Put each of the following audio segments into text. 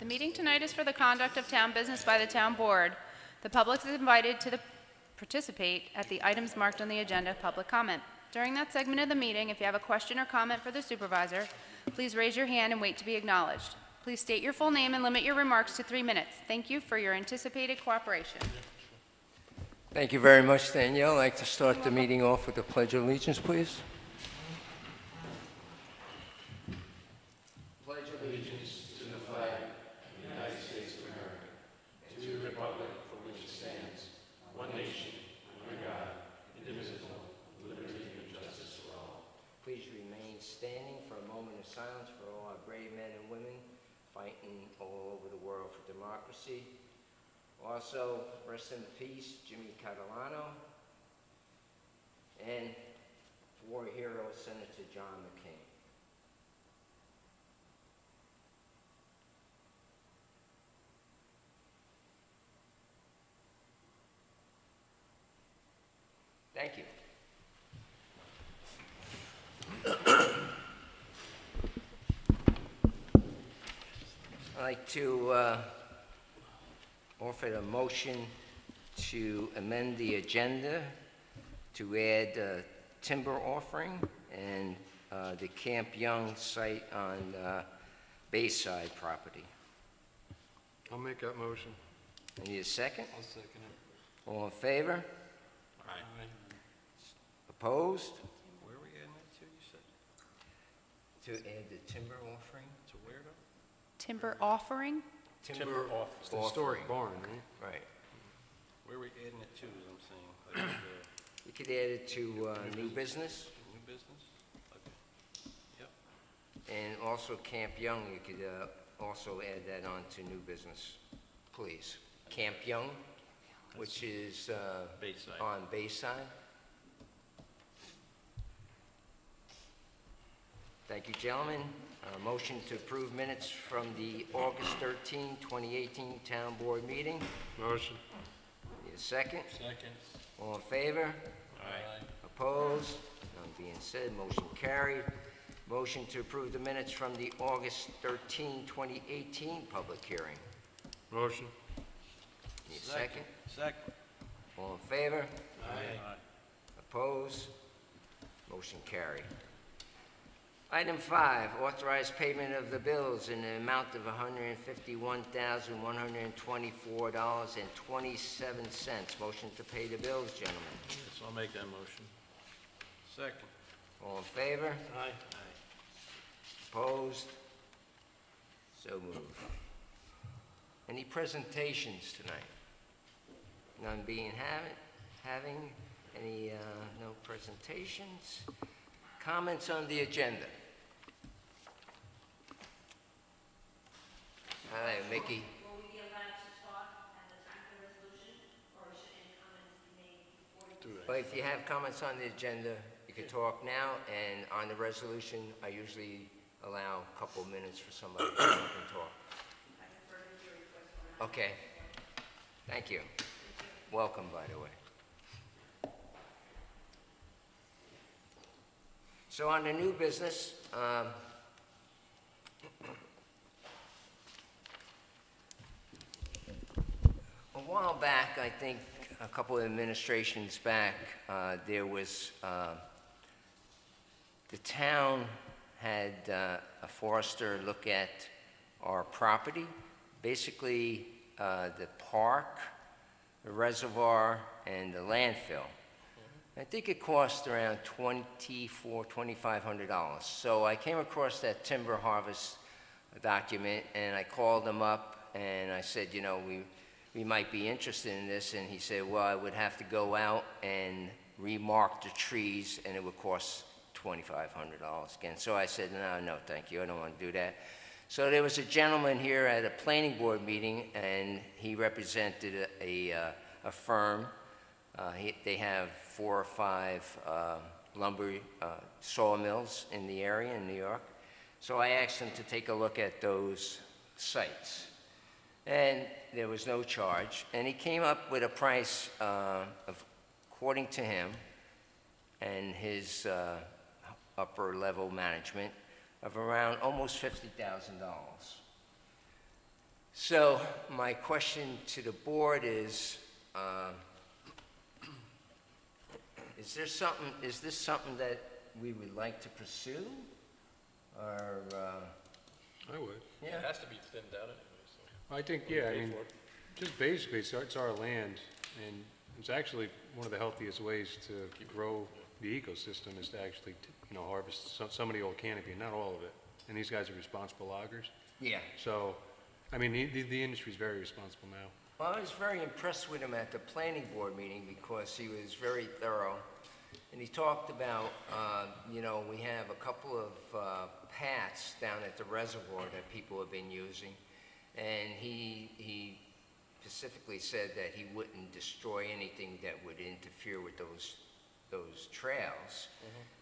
The meeting tonight is for the conduct of town business by the town board. The public is invited to participate at the items marked on the agenda, public comment. During that segment of the meeting, if you have a question or comment for the supervisor, please raise your hand and wait to be acknowledged. Please state your full name and limit your remarks to 3 minutes. Thank you for your anticipated cooperation. Thank you very much, Danielle. I'd like to start the meeting off with the Pledge of Allegiance, please. Pledge allegiance to the flag of the United States of America, and to the republic for which it stands, one nation, under God, indivisible, with liberty and justice for all. Please remain standing for a moment of silence for all our brave men and women fighting all over the world for democracy. Also, rest in peace, Jimmy Catalano, and war hero, Senator John McCain. Thank you. I'd like to offer a motion to amend the agenda to add timber offering and the Camp Young site on Bayside property. I'll make that motion. I need a second. I'll second it. All in favor? Aye. Opposed? Where are we adding that to, you said? To add the timber offering? To where though? Timber offering? Timber off. It's the historic barn, right? Right. Where are we adding it to, is I'm saying? Like, You could add it to new business, new business? Okay. Yep. and also Camp Young, you could also add that on to new business, please. Camp Young, which is Bayside. on Bayside. Thank you, gentlemen. Motion to approve minutes from the August 13, 2018 Town Board meeting. Motion. Need a second? Second. All in favor? Aye. Opposed? None being said, motion carried. Motion to approve the minutes from the August 13, 2018 public hearing. Motion. Need a second? Second. All in favor? Aye. Opposed? Motion carried. Item 5, authorize payment of the bills in the amount of $151,124.27. Motion to pay the bills, gentlemen. Yes, I'll make that motion. Second. All in favor? Aye. Opposed? So moved. Any presentations tonight? None being having? Any, no presentations? Comments on the agenda? All right, Mickey. Will we be allowed to talk at the time of the resolution, or should any comments be made before? Do that. Well, if you have comments on the agenda, you can talk now, and on the resolution, I usually allow a couple of minutes for somebody to come and talk. I defer to your request for an Okay. Thank you. Welcome, by the way. So on the new business, a while back, I think a couple of administrations back, there was, the town had a forester look at our property, basically the park, the reservoir, and the landfill. I think it cost around $2,500. So I came across that timber harvest document, and I called him up, and I said, you know, we might be interested in this, and he said, well, I would have to go out and remark the trees, and it would cost $2,500 again. So I said, no, thank you, I don't want to do that. So there was a gentleman here at a planning board meeting, and he represented a firm. They have 4 or 5 lumber sawmills in the area in New York. So I asked him to take a look at those sites. And there was no charge. And he came up with a price of, according to him and his upper level management, of around almost $50,000. So my question to the board is this something that we would like to pursue? Or, I would. It has to be thinned out anyway, so. I think, What do you yeah, I pay mean, for it? just basically, it's our land, and it's actually one of the healthiest ways to grow the ecosystem is to actually, harvest some of the old canopy, not all of it. And these guys are responsible loggers. yeah. So, I mean, the industry's very responsible now. Well, I was very impressed with him at the planning board meeting because he was very thorough. And he talked about, we have a couple of paths down at the reservoir that people have been using. And he specifically said that he wouldn't destroy anything that would interfere with those trails.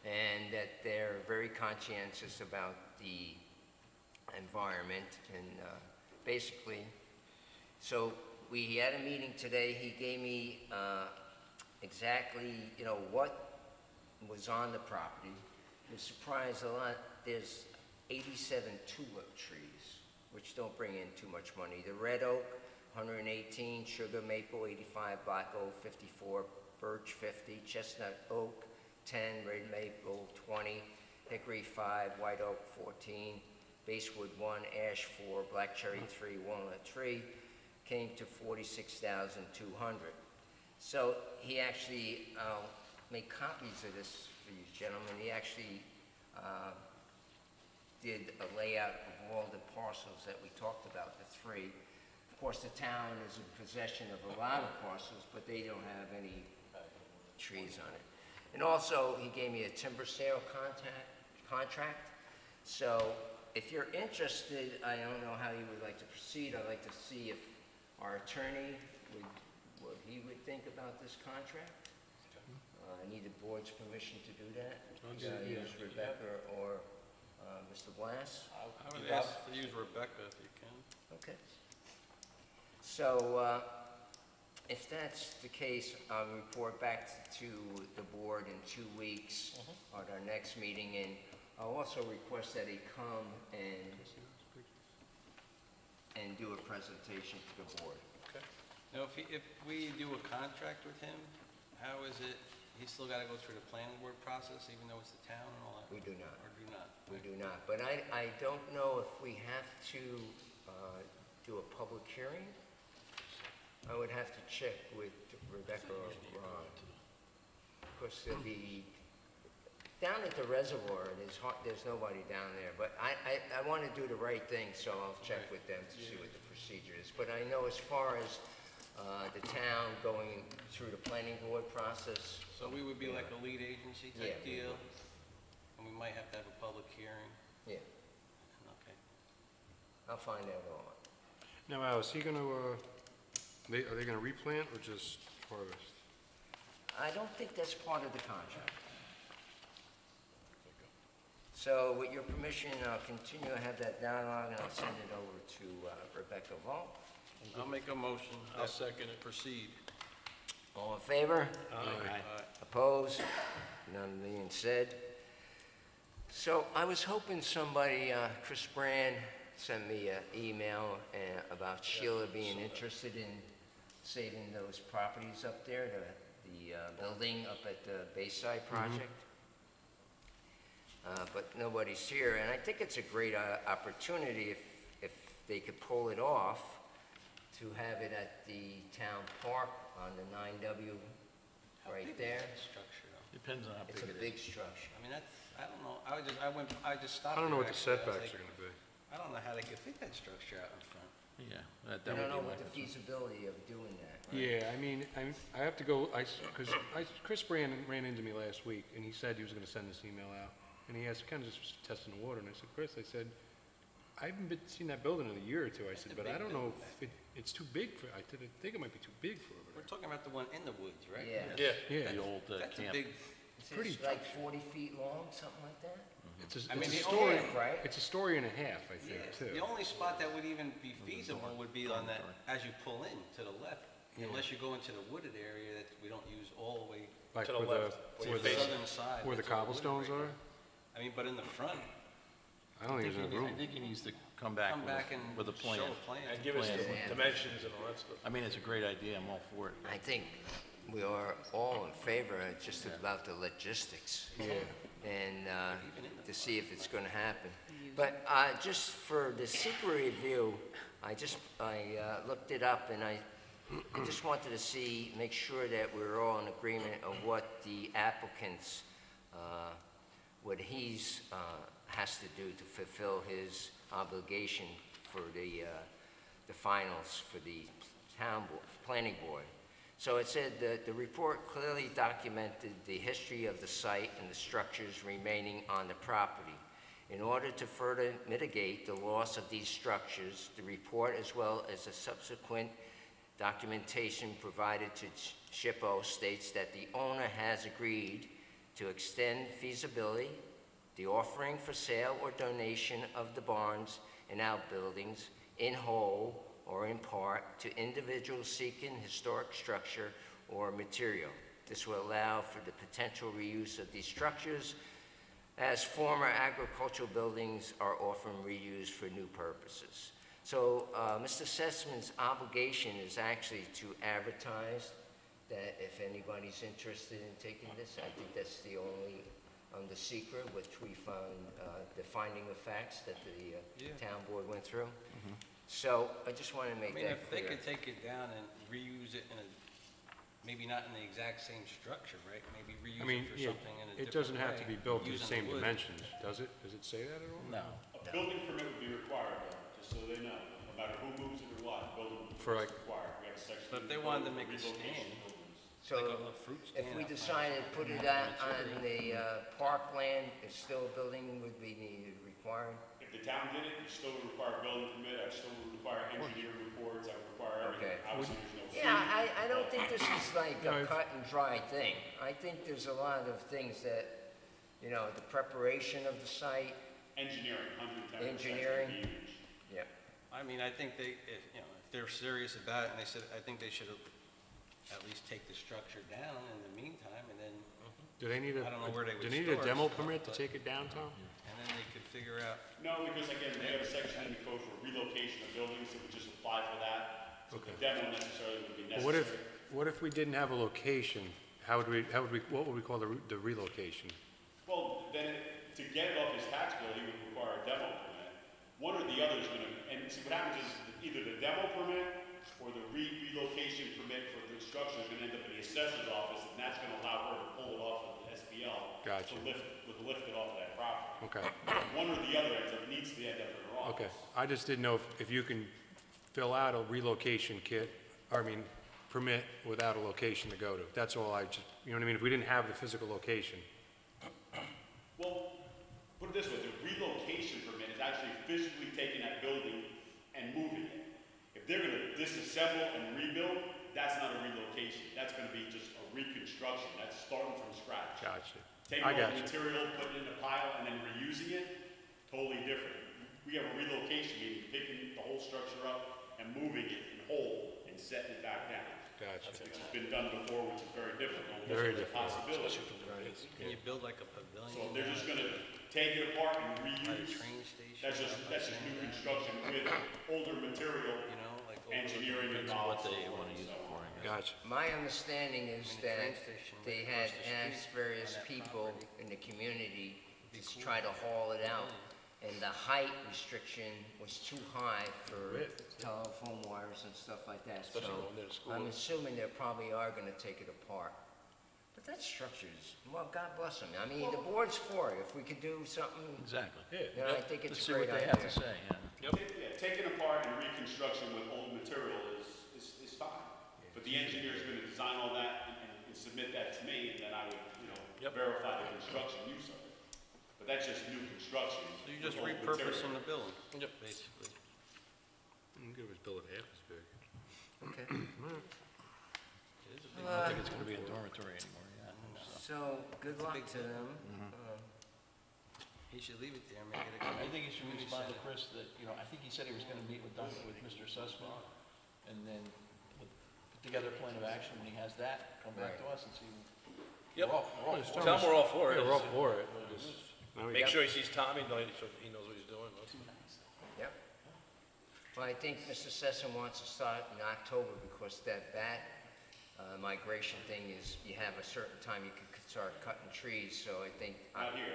And that they're very conscientious about the environment and basically, so we had a meeting today. He gave me exactly, what was on the property. I was surprised a lot. There's 87 tulip trees, which don't bring in too much money. The red oak, 118, sugar maple, 85, black oak, 54, birch, 50, chestnut oak, 10, red maple, 20, hickory, 5, white oak, 14, basswood 1, ash 4, black cherry 3, walnut 3, came to 46,200. So he actually, made copies of this for you gentlemen. He actually did a layout of all the parcels that we talked about, the 3. Of course, the town is in possession of a lot of parcels, but they don't have any trees on it. And also, he gave me a timber sale contract. So if you're interested, I don't know how you would like to proceed. I'd like to see if our attorney what he would think about this contract. I need the board's permission to do that. Use Rebecca or Mr. Blass. I would ask to use Rebecca if you can. Okay. So if that's the case, I'll report back to the board in 2 weeks at our next meeting, and I'll also request that he come and do a presentation to the board. Okay. Now, if we do a contract with him, how is it, he's still got to go through the planning board process, even though it's the town and all that? We do not. Or do not? We do not. But I don't know if we have to do a public hearing. I would have to check with Rebecca or Ron. Of course, there'll be, down at the reservoir, there's nobody down there. But I want to do the right thing, so I'll check with them to see what the procedure is. But I know as far as the town going through the planning board process. So we would be like a lead agency type Yeah, we deal? would. And we might have to have a public hearing? Yeah, Okay. I'll find out all. Now, Al, is he gonna, are they gonna replant or just harvest? I don't think that's part of the contract. So with your permission, I'll continue to have that dialogue, and I'll send it over to Rebecca Vault. I'll make a motion. I'll second it. Proceed. All in favor? Aye. Opposed? None being said. So I was hoping somebody, Chris Brand, sent me an email about Sheila being interested in saving those properties up there, the building up at the Bayside project. But nobody's here, and I think it's a great opportunity if they could pull it off to have it at the town park on the 9W right there. Structure though. Depends on how It's a big structure. I mean, that's, I don't know, I just stopped. I don't know there, what the actually. I was setbacks like, are gonna be. I don't know how they could fit that structure out in front. Yeah, I don't know what the feasibility of doing that. Yeah, I mean, I have to go, because Chris Brand ran into me last week, and he said he was gonna send this email out. And he asked, kind of just testing the water, and I said, Chris, I said, I haven't seen that building in a year or two. I said, but I don't know if it's too big for, I think it might be too big for over We're there. talking about the one in the woods, right? Yeah. Yeah. The old That's a camp. big, Pretty- It's like 40 feet long, something like that? I mean, it's a the story, only- right? it's a story and a half, I think, yeah, too. the only spot that would even be feasible would be on that, as you pull in to the left. Yeah. Unless you go into the wooded area that we don't use all the way Like to the where left, to where the the, southern side. where the that's all wooded cobblestones right are? now. I mean, but in the front, I don't think there's enough I room. think he needs to come back Come back and with a plan. show a plan. And give us the Yeah. dimensions and all that stuff. I mean, it's a great idea, I'm all for it. I think we are all in favor, it's just about the logistics. And to see if it's going to happen. But just for the secret review, I looked it up, and I just wanted to make sure that we're all in agreement of what the applicant's, what he's has to do to fulfill his obligation for the finals for the planning board. So it said that the report clearly documented the history of the site and the structures remaining on the property. In order to further mitigate the loss of these structures, the report, as well as the subsequent documentation provided to SHPO, states that the owner has agreed to extend feasibility, the offering for sale or donation of the barns and outbuildings in whole or in part to individuals seeking historic structure or material. This will allow for the potential reuse of these structures as former agricultural buildings are often reused for new purposes. So Mr. Sessman's obligation is actually to advertise that if anybody's interested in taking this. I think that's the only, the secret, which we found, the finding of facts that the town board went through. So I just want to I make mean, that if they clear. could take it down and reuse it in a, maybe not in the exact same structure, right? Maybe I reuse mean, it for yeah, something in a it different doesn't have to way, be built to the using same wood. dimensions, does it? Does it say that at all? No. A building permit would be required, though, just so they know. No matter who moves it or what, building For permit like- is required. We have a section. But if in they the wanted to code make for a relocation stand, buildings. So like a fruit if stand we out front. decided to put it on the parkland, it's still a building would be required? If the town did it, you still would require a building permit, I still would require engineering reports, I would require everything. Okay. Obviously, there's no fee. Yeah, I don't think this is like No, a cut and dry thing. I think there's a lot of things that, you know, the preparation of the site, Engineering, 110%. Engineering. Huge. yeah. I mean, I think they, if they're serious about it, and they said, I think they should at least take the structure down in the meantime, and then, Do they need a, I don't know where they do would they need a store demo stuff, permit to but- take it down, Tom? and then they could figure out, No, because again, we have a section in the code for relocation of buildings, that would just apply for that. So the Okay. demo necessarily would be But necessary. what if we didn't have a location? What would we call the relocation? Well, then, to get it off his tax bill, he would require a demo permit. One or the other is gonna, and see, what happens is, either the demo permit or the relocation permit for construction is gonna end up in the assessor's office, and that's gonna allow her to pull it off of the SBL. Gotcha. To lift it off of that property. Okay, One or the other needs to end up in her office. okay. I just didn't know if you can fill out a relocation permit without a location to go to. That's all you know what I mean? If we didn't have the physical location. Well, put it this way, the relocation permit is actually physically taking that building and moving it. If they're gonna disassemble and rebuild, that's not a relocation. That's gonna be just a reconstruction. That's starting from scratch. Gotcha. Taking I all got the you. material, putting it in a pile, and then reusing it, totally different. We have a relocation, meaning picking the whole structure up and moving it in whole and setting it back down. Gotcha. Which has been done before, which is very difficult. Very It's a difficult. possibility. can you build like a pavilion? So they're just gonna take it apart and By the reuse. train station? That's just new construction with older material, You know, like. over- engineering That's involved. what they want to use it for, I guess. Gotcha. My understanding is I mean, the train that station they right had across the street asked various on that people property. in the community to try to haul it out. And the height restriction was too high for telephone wires and stuff like that. So Especially going near the school. I'm assuming they probably are gonna take it apart. But that structure is, well, God bless them. I mean, the board's for it. If we could do something, Exactly. you know, I think Let's it's see a what great they have to idea. say, yeah. Yeah, taking apart and reconstruction with old material is fine. But the engineer's gonna design all that and submit that to me, and then I would, verify the construction use of it. But that's just new construction. So you're just with old repurposing material. the building, basically. I'm good with building half as big. Okay. I don't think it's going to be a dormitory anymore, yeah. So, good luck to them. He should leave it there and make it a. I think you should community respond to center. Chris that, I think he said he was going to meet with Mr. Sussman, and then put together a plan of action. When he has that, come back to us and see. Yep. We're all for it. Tell him we're all for it. Yeah, we're all for it. Now we Make got- sure he sees Tommy, so he knows what he's doing. Yep. Well, I think Mr. Sessom wants to start in October because that bat migration thing is, you have a certain time you can start cutting trees, so I think. Not here.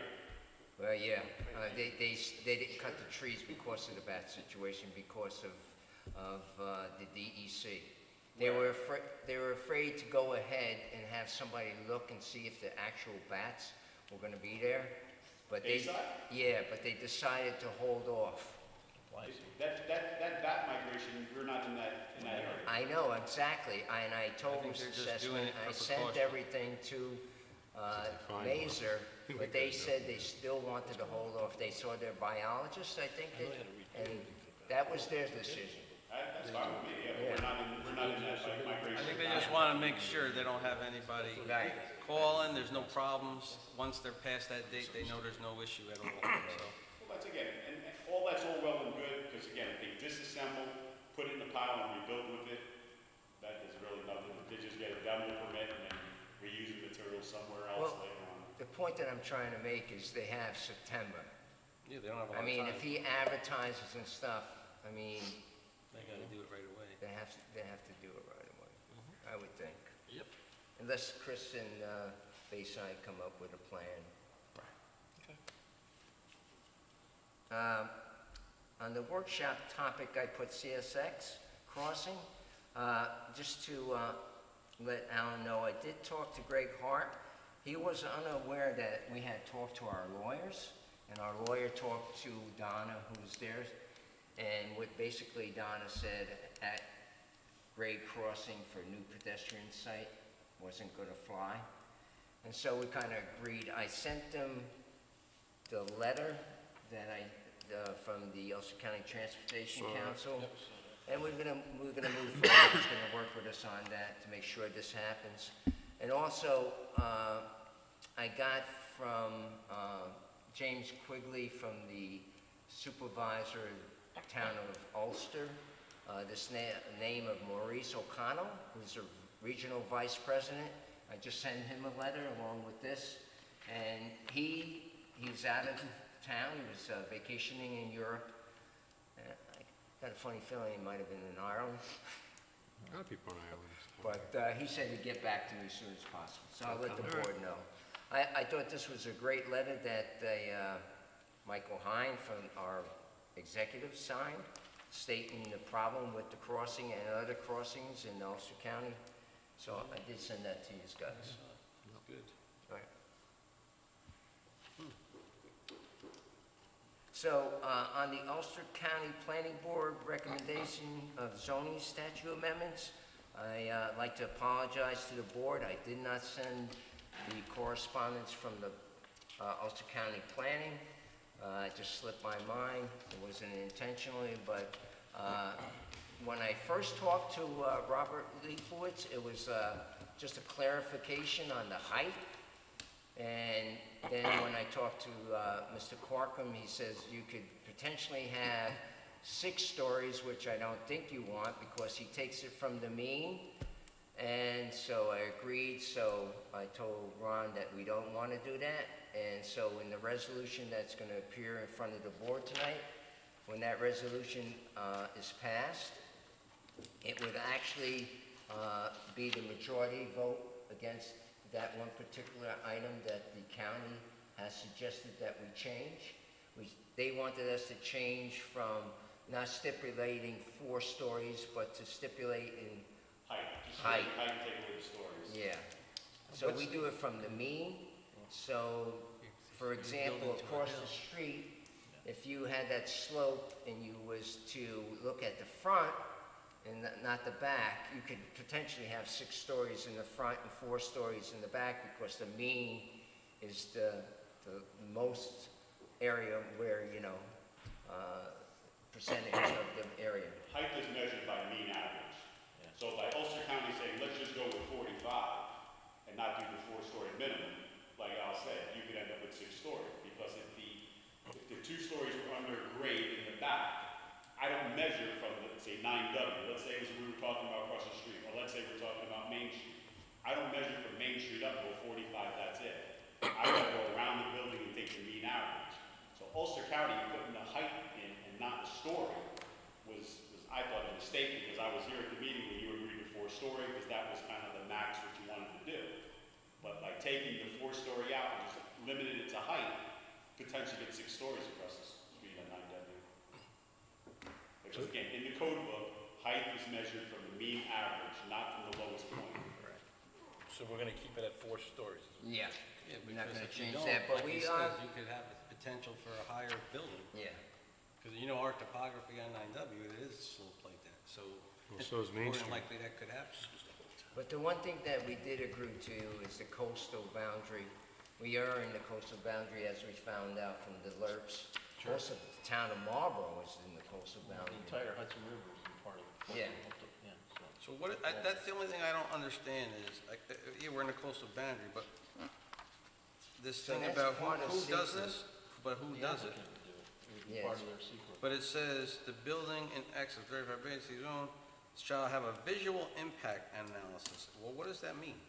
Well, yeah, they didn't cut the trees because of the bat situation, because of the DEC. They were afraid to go ahead and have somebody look and see if the actual bats were gonna be there. But but they decided to hold off. That bat migration, we're not in that area. I know, exactly, and I told think they're Mr. just doing Sessman, it for I sent precaution. everything to Mazer, but they said they still wanted to hold off. They saw their biologist, I think, and that was their decision. That's fine with me, yeah, but we're not in that like, migration. I think they just want to make sure they don't have anybody Right. calling, there's no problems. Once they're past that date, they know there's no issue at all, so. Well, that's again, and that's all well and good, because again, if they disassemble, put it in the pile and rebuild with it, that is really nothing. If they just get a demo permit and then reuse the material somewhere else Well, later on. the point that I'm trying to make is they have September. Yeah, they don't have a I lot of mean, time. if he advertises and stuff, I mean, They gotta do it right away. they have to do it right away, I would think. Yep. Unless Chris and Bayside come up with a plan. On the workshop topic, I put CSX crossing. Just to let Alan know, I did talk to Greg Hart. He was unaware that we had talked to our lawyers, and our lawyer talked to Donna, who was there, and what basically Donna said at grade crossing for new pedestrian site wasn't going to fly. And so we kind of agreed. I sent them the letter that from the Ulster County Transportation Council. And we're gonna move forward. He's gonna work with us on that to make sure this happens. And also, I got from James Quigley, from the supervisor of the town of Ulster, this name of Maurice O'Connell, who's a regional vice president. I just sent him a letter along with this, and he's out of town. He was vacationing in Europe. I got a funny feeling he might have been in Ireland, A lot of people on islands. but he said he'd get back to me as soon as possible, so I'll let the board know. I thought this was a great letter that Michael Hine from our executive signed, stating the problem with the crossing and other crossings in Ulster County. So I did send that to you guys. Good. All right. So, on the Ulster County Planning Board recommendation of zoning statute amendments, I like to apologize to the board. I did not send the correspondence from the Ulster County Planning. It just slipped my mind. It wasn't intentionally, but when I first talked to Robert Leifowitz, it was just a clarification on the height. And then when I talked to Mr. Corkum, he says you could potentially have 6 stories, which I don't think you want because he takes it from the mean. And so I agreed, so I told Ron that we don't want to do that. And so in the resolution that's going to appear in front of the board tonight, when that resolution is passed, it would actually be the majority vote against that one particular item that the county has suggested that we change. They wanted us to change from not stipulating 4 stories, but to stipulate in Height. Just height. Height and take away the stories. Yeah. So we do it from the mean. So, for example, across the street, if you had that slope and you was to look at the front and not the back, you could potentially have 6 stories in the front and 4 stories in the back because the mean is the most area where, percentage of the area. Height is measured by mean average. So by Ulster County saying, let's just go with 45 and not do the 4-story minimum, like Al said, you could end up with 6 stories because if the 2 stories were under grade in the back, I don't measure from, let's say, 9W. Let's say we were talking about across the street, or let's say we're talking about Main Street. I don't measure from Main Street up, go 45, that's it. I gotta go around the building and take the mean average. So Ulster County putting the height in and not the story was I thought a mistake, because I was here at the meeting when you agreed to 4-story, because that was kind of the max what you wanted to do. But by taking the 4-story out and just limiting it to height, potentially get 6 stories across the street on 9W. Because again, in the code book, height is measured from the mean average, not from the lowest point. So we're gonna keep it at 4 stories. Yeah, Yeah, we're not because gonna if you change don't, that, but like we he are, says, you could have the potential for a higher building. yeah. Because you know our topography on 9W, it is sloped like that, so. Well, so is Main more than Street. likely that could happen. But the one thing that we did agree to is the coastal boundary. We are in the coastal boundary, as we found out from the LERPs. Also, the town of Marlborough is in the coastal The boundary. entire Hudson River is part of it. Yeah. Yeah, so. So that's the only thing I don't understand is, like, yeah, we're in the coastal boundary, but this So thing that's about part of who does secret. this, but who The does it? applicant would do it. It would be Yes. part of their secret. But it says, the building in excess of 35 basic zone shall have a visual impact analysis. Well, what does that mean?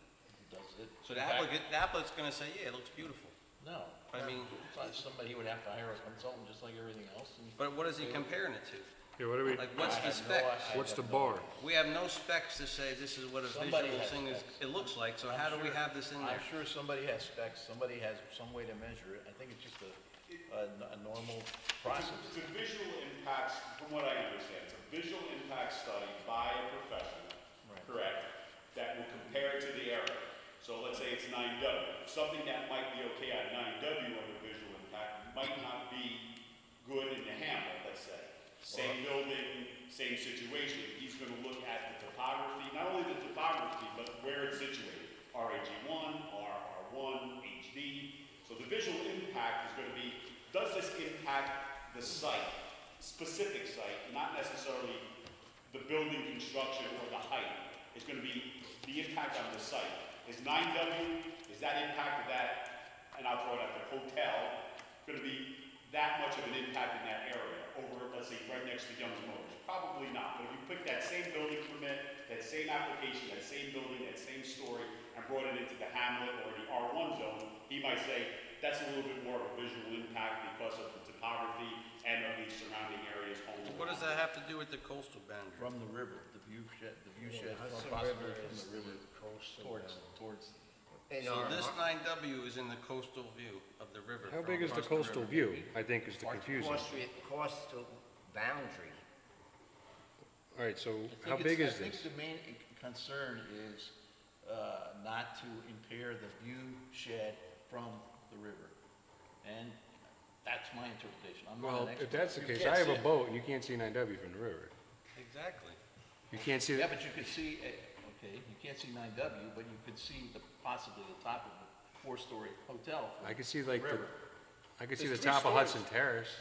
Who does it? So the applicant's gonna say, yeah, it looks beautiful. No. I mean- It's not somebody would have to hire a consultant just like everything else. And But what is he comparing it to? Yeah, what do we, Like, what's I the have no spec? idea. what's the bar? We have no specs to say this is what a Somebody visual has thing is, specs. it looks like, so I'm how do we sure- have this in there? I'm sure somebody has specs, somebody has some way to measure it. I think it's just a normal process. It's a visual impacts, from what I understand, it's a visual impact study by a professional, Right. correct, that will compare it to the area. So let's say it's 9W. Something that might be okay on 9W under visual impact might not be good in the hamlet, let's say. Same building, same situation. He's gonna look at the topography, not only the topography, but where it's situated. RAG1, RR1, HD. So the visual impact is gonna be, does this impact the site, specific site, not necessarily the building construction or the height? It's gonna be the impact on the site. Is 9W, is that impact of that, and I'll throw it at the hotel, gonna be that much of an impact in that area over, let's say, right next to Young's Motors? Probably not, but if you pick that same building permit, that same application, that same building, that same story, and brought it into the hamlet or the R1 zone, he might say, that's a little bit more of a visual impact because of the topography and of the surrounding areas, homes. What does that have to do with the coastal boundary? From the river, the view shed Hudson from possibly River from is the river coastal towards, boundary. towards, In So our- this 9W is in the coastal view of the river. How from big is the across coastal river. view, I think is the confusion. Coastal boundary. All right, so I how think big it's- is I this? think the main concern is, not to impair the view shed from the river. And that's my interpretation. I'm not Well, an expert. if that's the You case, can't I have see a it. boat and you can't see 9W from the river. Exactly. You can't see Yeah, that? but you could see, okay, you can't see 9W, but you could see possibly the top of a 4-story hotel. from I could see like the, river. I could see the There's 3 top of stories. Hudson Terrace.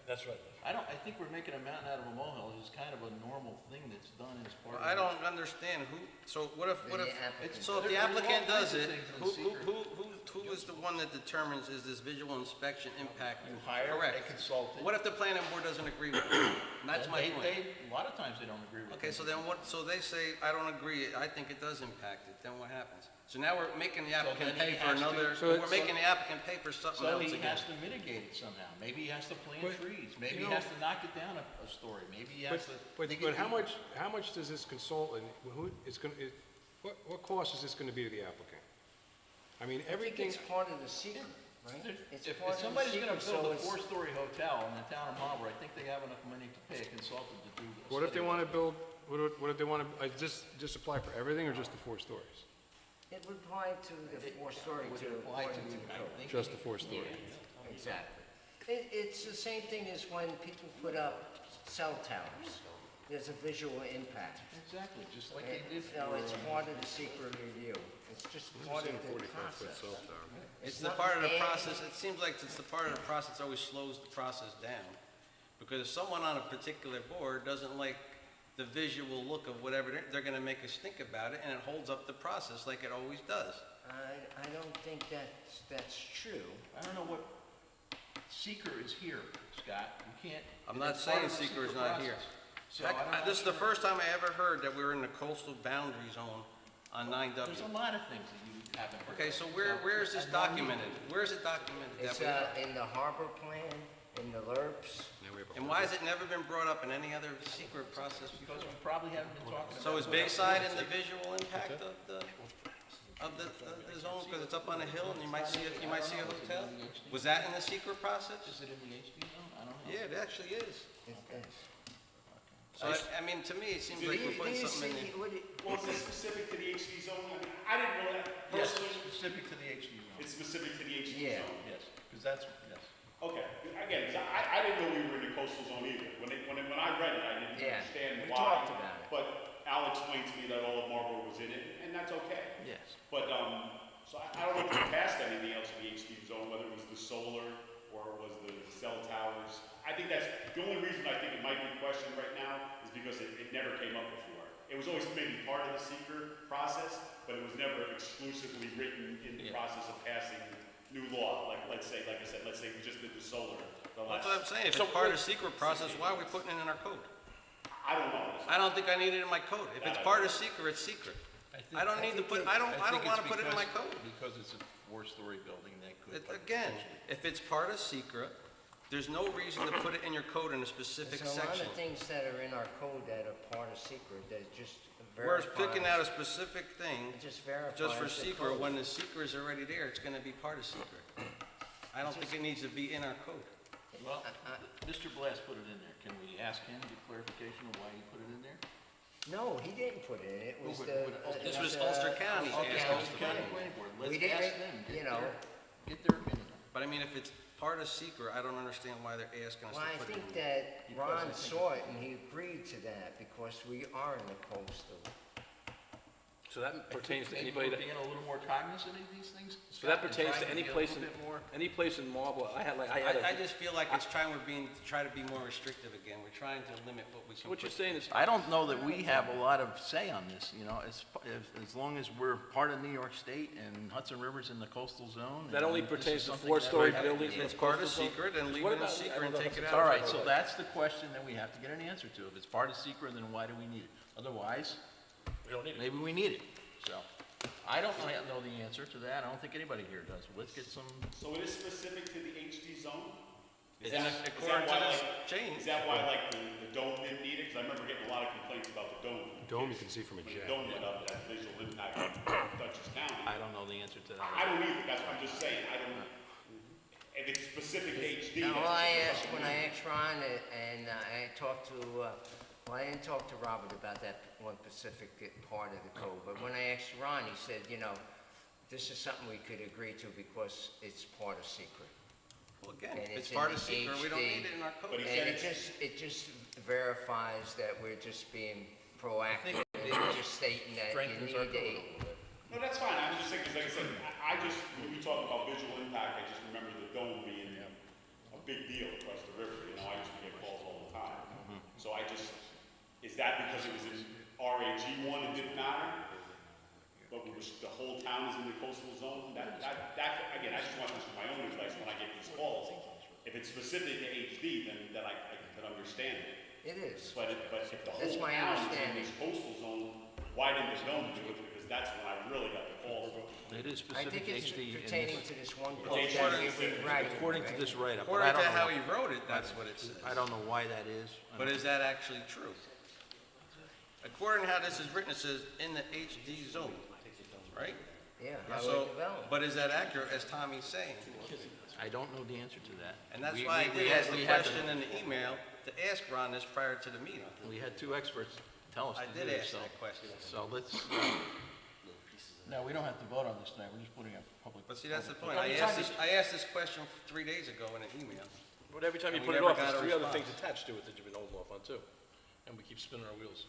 That's right. I think we're making a mountain out of a molehill. It's kind of a normal thing that's done as part of. I don't understand who, so what if, The applicant. so if the There's all applicant does kinds of it, things in who, secret. who is the one that determines is this visual inspection impact You hire a correct? consultant. What if the planning board doesn't agree with it? And that's my point. A lot of times they don't agree with. Okay, things. so then what, so they say, I don't agree, I think it does impact it, then what happens? So now we're making the applicant then he pay for has to- another, So we're it's- making the applicant pay for something So else he again. has to mitigate it somehow. Maybe he has to plant But, trees. Maybe you he know- has to knock it down a story. Maybe he has to. dig it But how deeper. much does this consultant, who, it's gonna, what cost is this gonna be to the applicant? I mean, I think everything, it's part of the secret, right? It's If part of the somebody's gonna secret, build so a it's- 4-story hotel in the town of Marlborough, I think they have enough money to pay a consultant to do this. what if they wanna build, what if they wanna, just apply for everything or just the 4 stories? It would apply to the 4-story Would too, it apply to, according to the I code. think. Just the 4 story? Exactly. It's the same thing as when people put up cell towers. There's a visual impact. Exactly, just like they did for. No, it's part of the secret review. It's just part of the process. It's not the part of the adding- process, it seems like it's the part of the process that always slows the process down. Because if someone on a particular board doesn't like the visual look of whatever, they're gonna make us think about it, and it holds up the process like it always does. I don't think that's true. I don't know what, seeker is here, Scott. You can't. I'm not it's part saying of the seeker is secret not here. process. So I'm not This is the sure. first time I ever heard that we were in the coastal boundary zone on 9W. There's a lot of things that you haven't heard. Okay, of. so where is this I'm not new. documented? Where is it documented? It's that we- in the harbor plan, in the LURPS. And why has it never been brought up in any other secret process before? Because we probably haven't been talking about. So is Bayside in the visual impact of the zone, because it's up on a hill and you might see a hotel? Was that in the secret process? Is it in the HD zone? I don't know. Yeah, it actually is. It is. So, I mean, to me, it seems like we're putting something in there. Well, is it specific to the HD zone? I mean, I didn't know that Yes, personally. specific to the HD zone. It's specific to the HD Yeah. zone. Yes, because that's, yes. Okay, again, 'cause I didn't know we were in the coastal zone either. When I read it, I didn't Yeah, understand we why. talked about it. But Al explained to me that all of Marlborough was in it, and that's okay. Yes. But, so I don't know if we passed anything else in the HD zone, whether it was the solar or it was the cell towers. I think that's, the only reason I think it might be questioned right now is because it never came up before. It was always maybe part of the seeker process, but it was never exclusively written in the process of passing new law. Like I said, let's say we just did the solar. That's what I'm saying. If it's part of the secret process, why are we putting it in our code? I don't know. I don't think I need it in my code. If it's part of secret, it's secret. I don't need to put, I don't want to put it in my code. Because it's a four-story building, they could. Again, if it's part of secret, there's no reason to put it in your code in a specific There's a lot section. of things that are in our code that are part of secret that just Whereas verifies. picking out a specific thing It just verifies. just for the secret, code. when the secret is already there, it's gonna be part of secret. I don't think it needs to be in our code. Well, Mr. Blass put it in there. Can we ask him to get clarification of why he put it in there? No, he didn't put it in. It was but- the. but This was Ulster County. Ulster Asked County us to Planning Planning Board. board. We Let's didn't, ask them, you get know. their opinion. But I mean, if it's part of secret, I don't understand why they're asking us Well, I to put it think in. that Because I Ron think saw it and he agreed to that because we are in the coastal. So that pertains to anybody Maybe that, we're being a little more cognizant of these things? so that Scott, and pertains to trying any be a place little bit more- any place in Marlborough. I had I just feel like it's trying, try to be more restrictive again. We're trying to limit what we can what you're put. saying is, I don't know that we have a lot of say on this, you know, as long as we're part of New York State and Hudson River's in the coastal zone. that and only this is pertains to something four-story that- buildings. If in it's the part of coastal zone? secret, then leave What it in about- I secret don't and know if take it it's out. All right, so that's the question that we have to get an answer to. If it's part of secret, then why do we need it? Otherwise, We don't need it. maybe we need it. So, I don't know the answer to that. I don't think anybody here does. Let's get some, So it is specific to the HD zone? Is And that according to why, this like, change, is that why, like, the dome didn't need it? Because I remember getting a lot of complaints about the dome. Dome you can see from a When the jet. dome went up, that visual impact on Dutchess County. I don't know the answer to that. I don't either, that's what I'm just saying, I don't, if it's specific to HD. Now, that's when I asked Ron and I talked to, well, I didn't talk to Robert about that one specific part of the code, but when I asked Ron, he said, you know, this is something we could agree to because it's part of secret. well, again, And if it's it's in part the of secret, we don't HD. need it in our But code. he And said it just verifies that we're just being proactive and just stating that you strengthens our need code a a, little bit. No, that's fine, I'm just saying, because like I said, I just, when we talk about visual impact, I just remember the dome being a big deal across the river, you know, I used to get calls all the time. So I just, is that because it was in RAG one, it didn't matter? But the whole town is in the coastal zone? That, again, I just want this for my own advice when I get these calls. If it's specific to HD, then I could understand it. it is. But if the That's whole my town is in understanding. this coastal zone, why didn't the dome do it? Because that's when I really got the calls. It is I specific think to it's HD. in pertaining this- to this one It's code that according we to- writing. According to right? this write-up. but According I to don't how know- he wrote it, that's what it says. I don't know why that is. But is that actually true? According to how this is written, it says in the HD zone, right? Yeah, So, highway development. but is that accurate, as Tommy's saying? I don't know the answer to that. And that's We- why I we did had- ask the we had question in the email to ask Ron this prior to the meeting. We had two experts tell us I to did do this, ask so. that question. So let's, No, we don't have to vote on this tonight. We're just putting a public. But see, that's the point. Every I time asked this question 3 days ago in an email. But every time you And put we it never off, got there's a three other response. things attached to it that you've been holding off on too. And we keep spinning our wheels.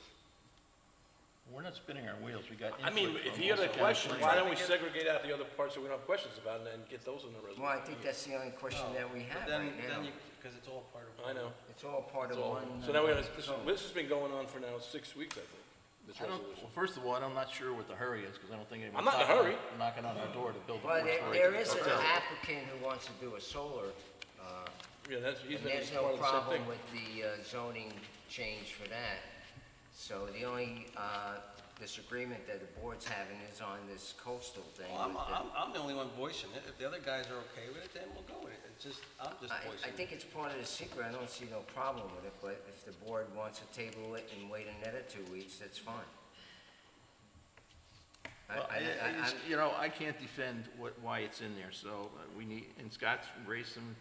We're not spinning our wheels. We got. I mean, input if from you got a Ulster question, County why Planning. don't we segregate out the other parts that we don't have questions about and then get those in the Well, resolution? I think that's the only question that we have Then, right now. because it's all part of. I know. It's all part of That's all. one. So now we're gonna, code. this has been going on for now 6 weeks, I think, this I don't, resolution. well, first of all, I'm not sure what the hurry is, because I don't think I'm anyone's not in a hurry. knocking on our door to build a Well, four-story there is an hotel. applicant who wants to do a solar, Yeah, that's, he's and been there's part no of the same problem thing. with the zoning change for that. So the only disagreement that the board's having is on this coastal thing. Well, with the- I'm the only one voicing it. If the other guys are okay with it, then we'll go with it. It's just, I'm just voicing I it. think it's part of the secret, I don't see no problem with it, but if the board wants to table it and wait another 2 weeks, that's fine. Well, you know, I can't defend why it's in there, so we need, and Scott's raised some,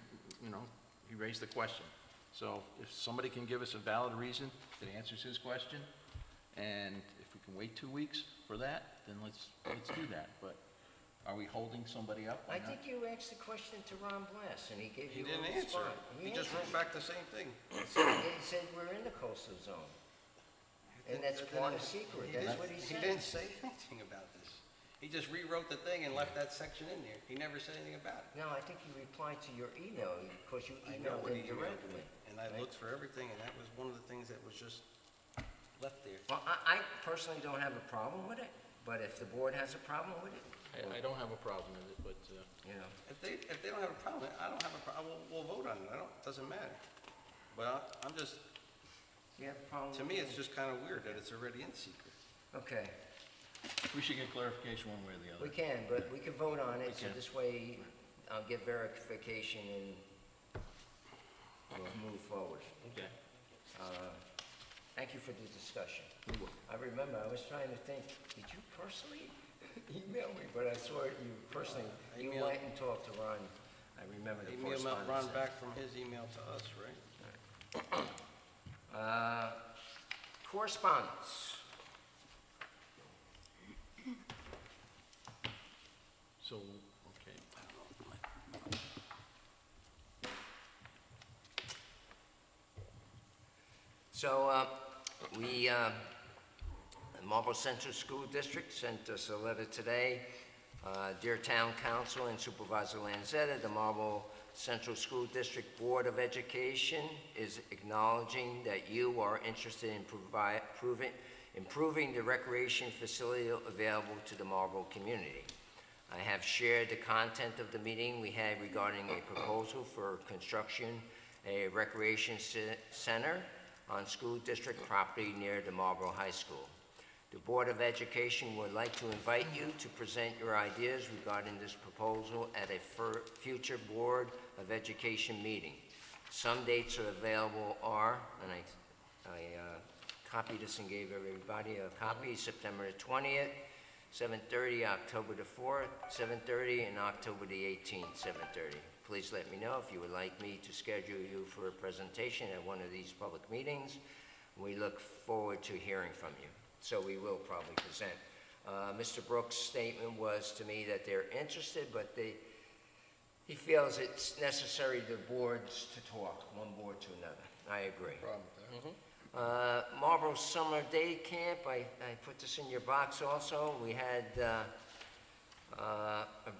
you know, he raised the question. So if somebody can give us a valid reason that answers his question, and if we can wait 2 weeks for that, then let's do that. But are we holding somebody up? I think you asked the question to Ron Blass, and he gave He you a didn't response. answer it. He just wrote back the same thing. He said we're in the coastal zone. And that's part of the secret, that's what he He said. didn't say anything about this. He just rewrote the thing and left that section in there. He never said anything about it. No, I think he replied to your email, because you I know emailed what him he emailed directly. me, and I looked for everything, and that was one of the things that was just left there. Well, I personally don't have a problem with it, but if the board has a problem with it, I don't have a problem with it, but, you know. If they don't have a problem, I don't have a problem, we'll vote on it, it doesn't matter. But I'm just, Do you have a problem? to with me, it? it's just kind of weird that it's already in secret. Okay, we should get clarification one way or the we other. can, but we can vote on it, so can. this way I'll get verification and we'll move forward. Okay. Thank you for the discussion. I remember, I was trying to think, did you personally email me? But I saw it, you personally, you Email. went and talked to Ron. I remember the Email correspondence. Ron there. back from his email to us, right? Correspondence. So, okay. So, the Marlborough Central School District sent us a letter today. Dear Town Council and Supervisor Lanzetta, the Marlborough Central School District Board of Education is acknowledging that you are interested in improving the recreation facility available to the Marlborough community. I have shared the content of the meeting we had regarding a proposal for construction, a recreation center on school district property near the Marlborough High School. The Board of Education would like to invite you to present your ideas regarding this proposal at a future Board of Education meeting. Some dates are available are, and I copied this and gave everybody a copy, September the 20th, 7:30, October the 4th, 7:30, and October the 18th, 7:30. Please let me know if you would like me to schedule you for a presentation at one of these public meetings. We look forward to hearing from you. So we will probably present. Mr. Brooks' statement was to me that they're interested, but he feels it's necessary the boards to talk, one board to another. I agree. Marlborough Summer Day Camp, I put this in your box also. We had a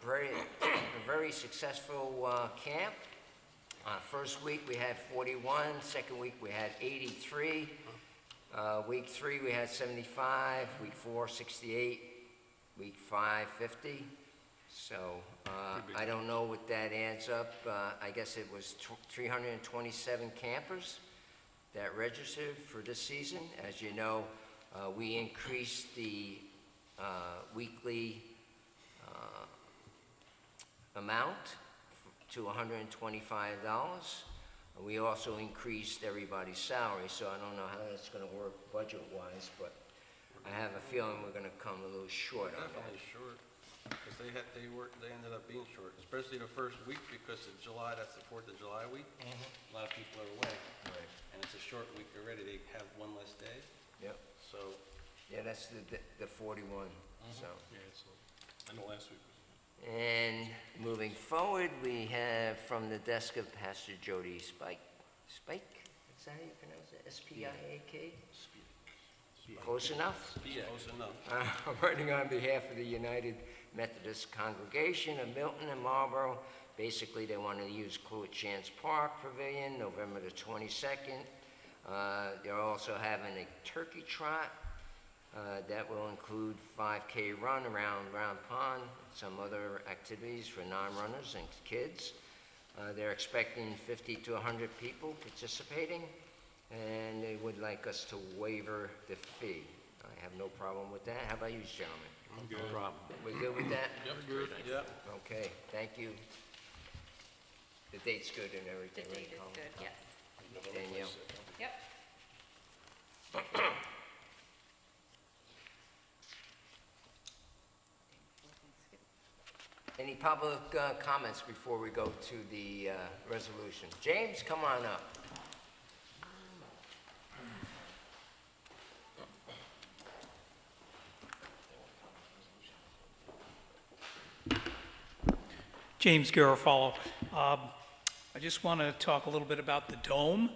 very successful camp. First week we had 41, second week we had 83. Week 3 we had 75, week 4 68, week 5 50. So I don't know what that adds up. I guess it was 327 campers that registered for this season. As you know, we increased the weekly amount to $125. We also increased everybody's salary, so I don't know how that's going to work budget-wise, but I have a feeling we're going to come a little short on that. Definitely short, because they ended up being short, especially the first week, because of July, that's the 4th of July week. A lot of people are away, Right. and it's a short week already, they have one less day, Yep. so Yeah, that's the 41, so. Yeah, it's, I know last week was. And moving forward, we have from the desk of Pastor Jody Spike. Spike? Is that how you pronounce it? S-P-I-A-K? Close enough? close enough. I'm writing on behalf of the United Methodist Congregation of Milton and Marlborough. Basically, they want to use Cluett Chance Park Pavilion, November the 22nd. They're also having a turkey trot. That will include 5K run around Round Pond, some other activities for non-runners and kids. They're expecting 50 to 100 people participating, and they would like us to waiver the fee. I have no problem with that. How about you, gentlemen? I'm good. No problem. We good with that? Yep. Okay, thank you. The date's good and The everything, right, date is Colin? good, yes. Danielle? Yep. Any public comments before we go to the resolution? James, come on up. James Garofalo. I just want to talk a little bit about the dome.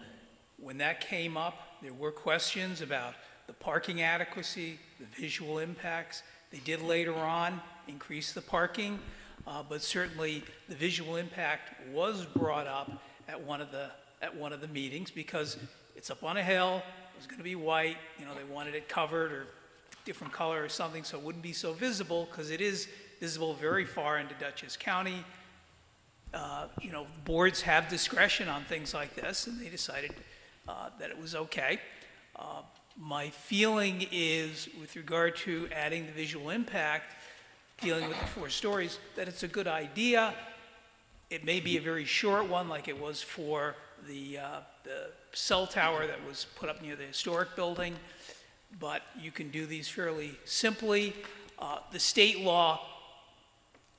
When that came up, there were questions about the parking adequacy, the visual impacts. They did later on increase the parking, but certainly the visual impact was brought up at one of the meetings because it's up on a hill. It was going to be white. They wanted it covered or different color or something so it wouldn't be so visible because it is visible very far into Dutchess County. Boards have discretion on things like this, and they decided that it was okay. My feeling is, with regard to adding the visual impact, dealing with the 4 stories, that it's a good idea. It may be a very short one, like it was for the cell tower that was put up near the historic building, but you can do these fairly simply. The state law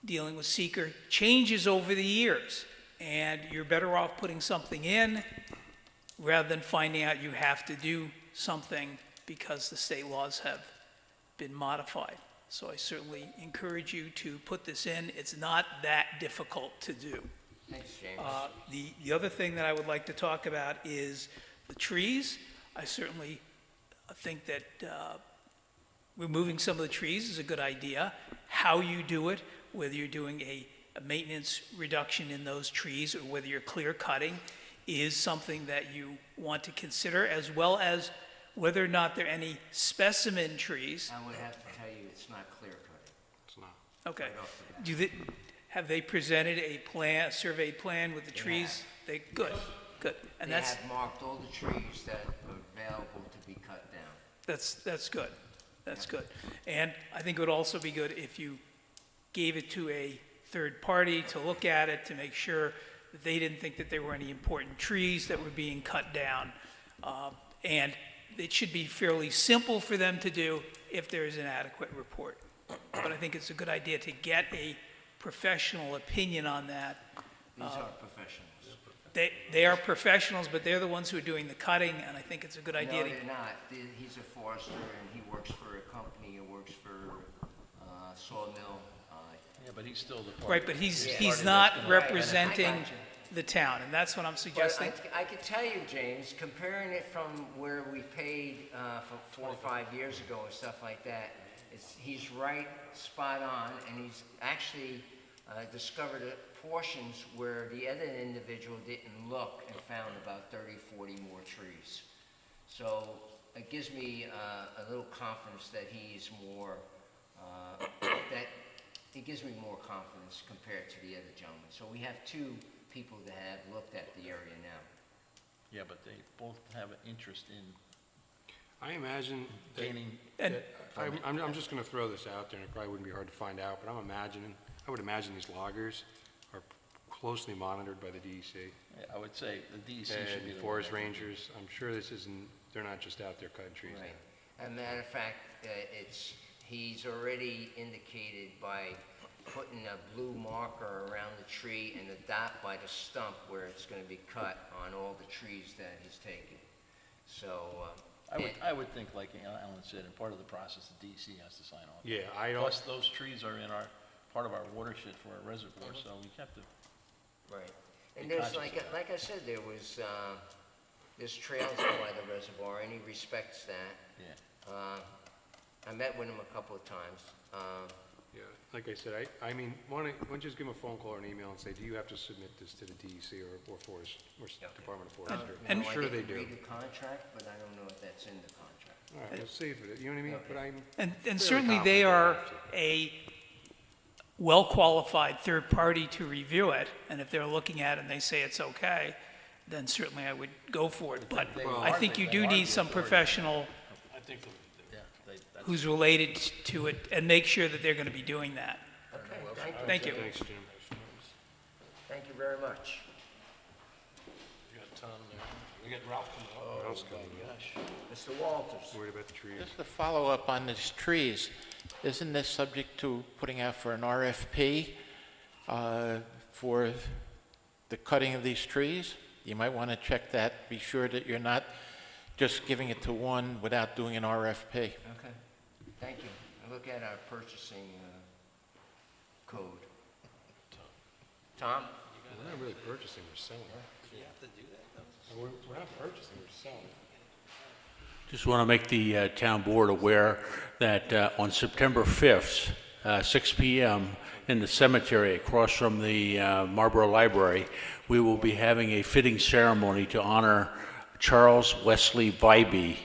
dealing with seeker changes over the years, and you're better off putting something in rather than finding out you have to do something because the state laws have been modified. So I certainly encourage you to put this in. It's not that difficult to do. Thanks, James. The other thing that I would like to talk about is the trees. I certainly think that removing some of the trees is a good idea. How you do it, whether you're doing a maintenance reduction in those trees or whether you're clear cutting, is something that you want to consider, as well as whether or not there are any specimen trees. I would have to tell you, it's not clear cutting. It's not. Okay. Right off the bat. Have they presented a plan, a survey plan with the trees? Good. And They that's have marked all the trees that are available to be cut down. that's good. That's good. And I think it would also be good if you gave it to a third party to look at it to make sure that they didn't think that there were any important trees that were being cut down. And it should be fairly simple for them to do if there is an adequate report. But I think it's a good idea to get a professional opinion on that. These are professionals. They are professionals, but they're the ones who are doing the cutting, and I think it's a good idea No, to... they're not. He's a forester, and he works for a company, he works for sawmill. Yeah, but he's still the part. Right, but he's part of not it. representing I got you. the town, and that's what I'm But suggesting. I could tell you, James, comparing it from where we paid for 4 or 5 years ago and stuff like that, he's right spot on, and he's actually discovered portions where the other individual didn't look and found about 30, 40 more trees. So it gives me a little confidence that he's more, that it gives me more confidence compared to the other gentleman. So we have 2 people that have looked at the area now. Yeah, but they both have an interest in I imagine that, gaining. And I'm just gonna throw this out there, and it probably wouldn't be hard to find out, but I would imagine these loggers are closely monitored by the DEC I would say the DEC should be and the forest one. rangers. I'm sure they're not just out there cutting trees. Right. As a matter of fact, he's already indicated by putting a blue marker around the tree and a dot by the stump where it's going to be cut on all the trees that he's taken. So, I would think, like Alan said, in part of the process, the DEC has to sign off. Yeah, I don't, Plus, those trees are in part of our watershed for our reservoir, so we have to, right. And Be there's, conscious of that. like I said, there's trails down by the reservoir, and he respects that. yeah. I met with him a couple of times. yeah, like I said, I mean, why don't you just give them a phone call or an email and say, do you have to submit this to the DEC or Forest, or Department of Forestry? And- I'm sure they I do. didn't read the contract, but I don't know if that's in the contract. All right, we'll see if it, you know what I mean? But I'm, And fairly certainly they confident are they have to. a well-qualified third party to review it, and if they're looking at it and they say it's okay, then certainly I would go for it. But They I are- think you they do are need the some authority. professional, I think Yeah, who's related to it and make sure that they're going to be doing that. Okay, Thank you. Thanks, Jim. thank you very much. We got Tom there. We got Ralph coming up. Ralph's coming up. Mr. Walters. Worried about the trees. Just to follow up on these trees, isn't this subject to putting out for an RFP for the cutting of these trees? You might want to check that, be sure that you're not just giving it to one without doing an RFP. Okay, thank you. I look at our purchasing code. Tom? We're not really purchasing, we're selling. You have to do that, though? We're not purchasing, we're selling. Just want to make the town board aware that on September 5th, 6 p.m., in the cemetery across from the Marlborough Library, we will be having a fitting ceremony to honor Charles Wesley Vibey.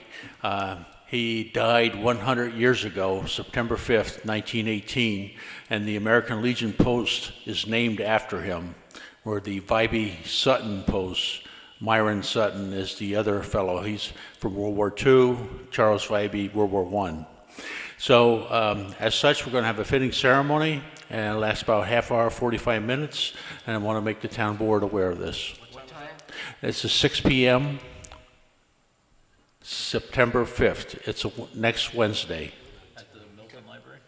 He died 100 years ago, September 5th, 1918, and the American Legion Post is named after him, where the Vibey Sutton Post, Myron Sutton is the other fellow. He's from World War II, Charles Vibey, World War I. So as such, we're going to have a fitting ceremony, and it'll last about a half hour, 45 minutes, and I want to make the town board aware of this. What time? It's a 6 p.m., September 5th. It's next Wednesday. At the Milton Library?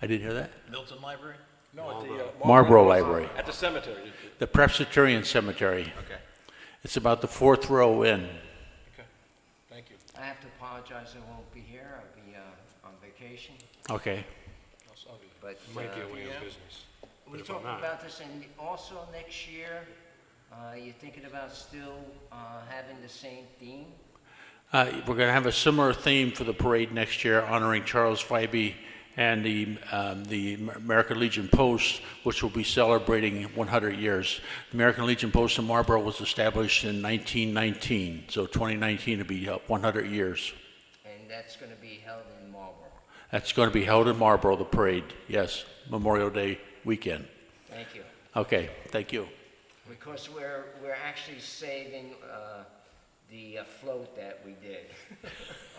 I didn't hear that? Milton Library? No, at the, Marlborough Library, at the cemetery. the Presbyterian Cemetery. Okay. It's about the fourth row in. Okay, thank you. I have to apologize, I won't be here. I'll be on vacation. Okay. I'll be there. But You might be away on business. we But if I'm talked not, about this, and also next year, you're thinking about still having the same theme? We're going to have a similar theme for the parade next year, honoring Charles Vibey and the American Legion Post, which will be celebrating 100 years. The American Legion Post in Marlborough was established in 1919, so 2019 will be 100 years. And that's going to be held in Marlborough. That's going to be held in Marlborough, the parade, yes, Memorial Day weekend. Thank you. Okay, thank you. Because we're actually saving the float that we did.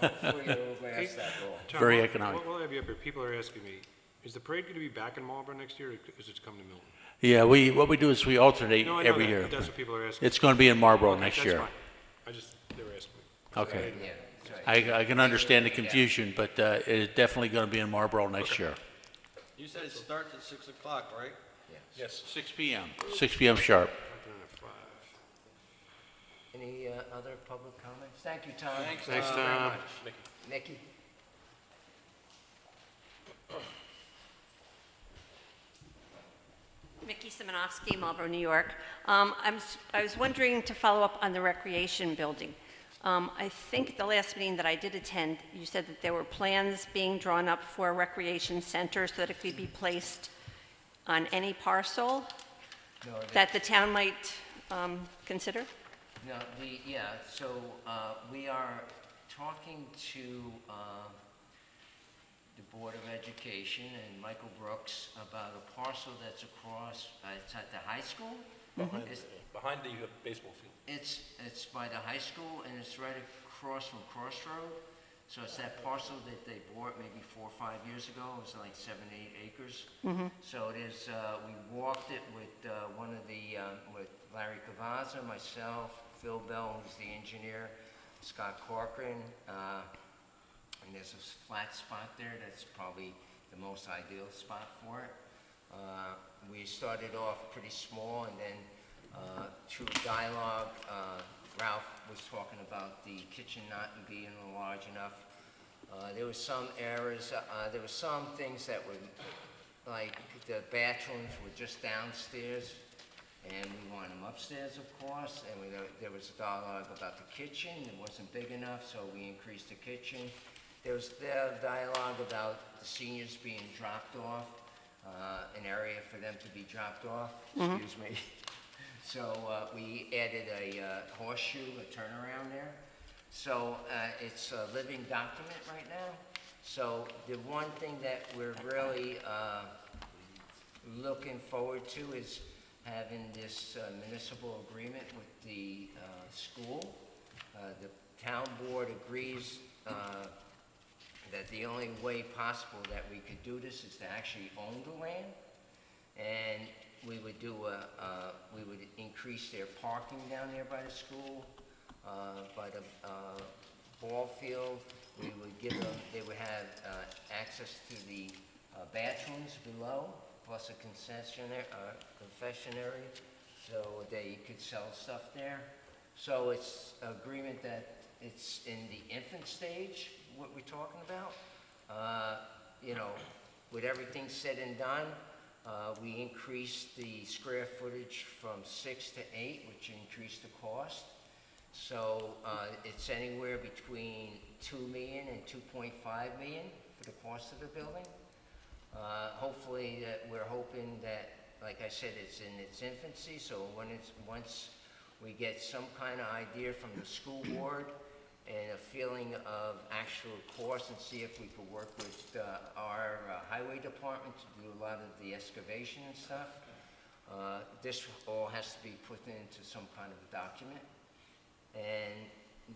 Hopefully you'll grasp that law. Tom, Very while- economic. While I have you up here, people are asking me, is the parade going to be back in Marlborough next year, or is it coming to Milton? Yeah, what we do is we alternate No, I know every that, year. but that's what people are asking. It's going to be in Marlborough Okay, next that's year. fine. They were asking me. Okay. Yeah, that's right. I can understand the confusion, but it is definitely going to be in Marlborough next year. You said it starts at 6 o'clock, right? Yes. 6 p.m. 6 p.m. sharp. Any other public comments? Thank you, Tom. Thanks, Thanks, Thank you very Tom. much. Nikki? Mickey Simonovsky, Marlborough, New York. I was wondering to follow up on the recreation building. I think at the last meeting that I did attend, you said that there were plans being drawn up for a recreation center so that it could be placed on any parcel No, that the town might consider? No, so we are talking to the Board of Education and Michael Brooks about a parcel that's across, it's at the high school. Behind the baseball field. It's by the high school, and it's right across from Crossroad. So it's that parcel that they bought maybe 4 or 5 years ago. It was like 7, 8 acres. So it is, we walked it with one of the, with Larry Cavazza, myself, Phil Bell, who's the engineer, Scott Corcoran, and there's a flat spot there that's probably the most ideal spot for it. We started off pretty small, and then through dialogue, Ralph was talking about the kitchen not being large enough. There were some errors, there were some things that were, like the bathrooms were just downstairs, and we wanted them upstairs, of course, and there was a dialogue about the kitchen. It wasn't big enough, so we increased the kitchen. There was dialogue about the seniors being dropped off, an area for them to be dropped off, excuse me. So we added a horseshoe, a turnaround there. So it's a living document right now. So the one thing that we're really looking forward to is having this municipal agreement with the school. The town board agrees that the only way possible that we could do this is to actually own the land, and we would we would increase their parking down there by the school, by the ball field. We would give them, they would have access to the bathrooms below, plus a confectionery, so they could sell stuff there. So it's agreement that it's in the infant stage, what we're talking about. You know, with everything said and done, we increased the square footage from 6 to 8, which increased the cost. So it's anywhere between $2 million and $2.5 million for the cost of the building. Hopefully, we're hoping that, like I said, it's in its infancy, so once we get some kind of idea from the school board and a feeling of actual cost, and see if we could work with our highway department to do a lot of the excavation and stuff. This all has to be put into some kind of a document, and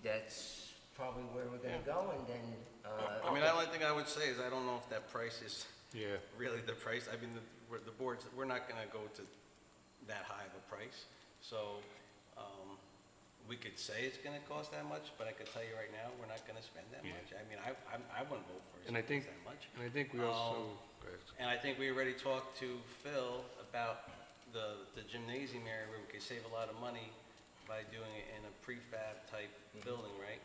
that's probably where we're gonna go, and then, I mean, the only thing I would say is I don't know if that price is Yeah. really the price. I mean, the boards, we're not gonna go to that high of a price. So, we could say it's gonna cost that much, but I could tell you right now, we're not gonna spend that Yeah. much. I mean, I wouldn't vote for it And I if think, it's that much. and I think we also, go ahead. And I think we already talked to Phil about the gymnasium area where we could save a lot of money by doing it in a prefab type building, right?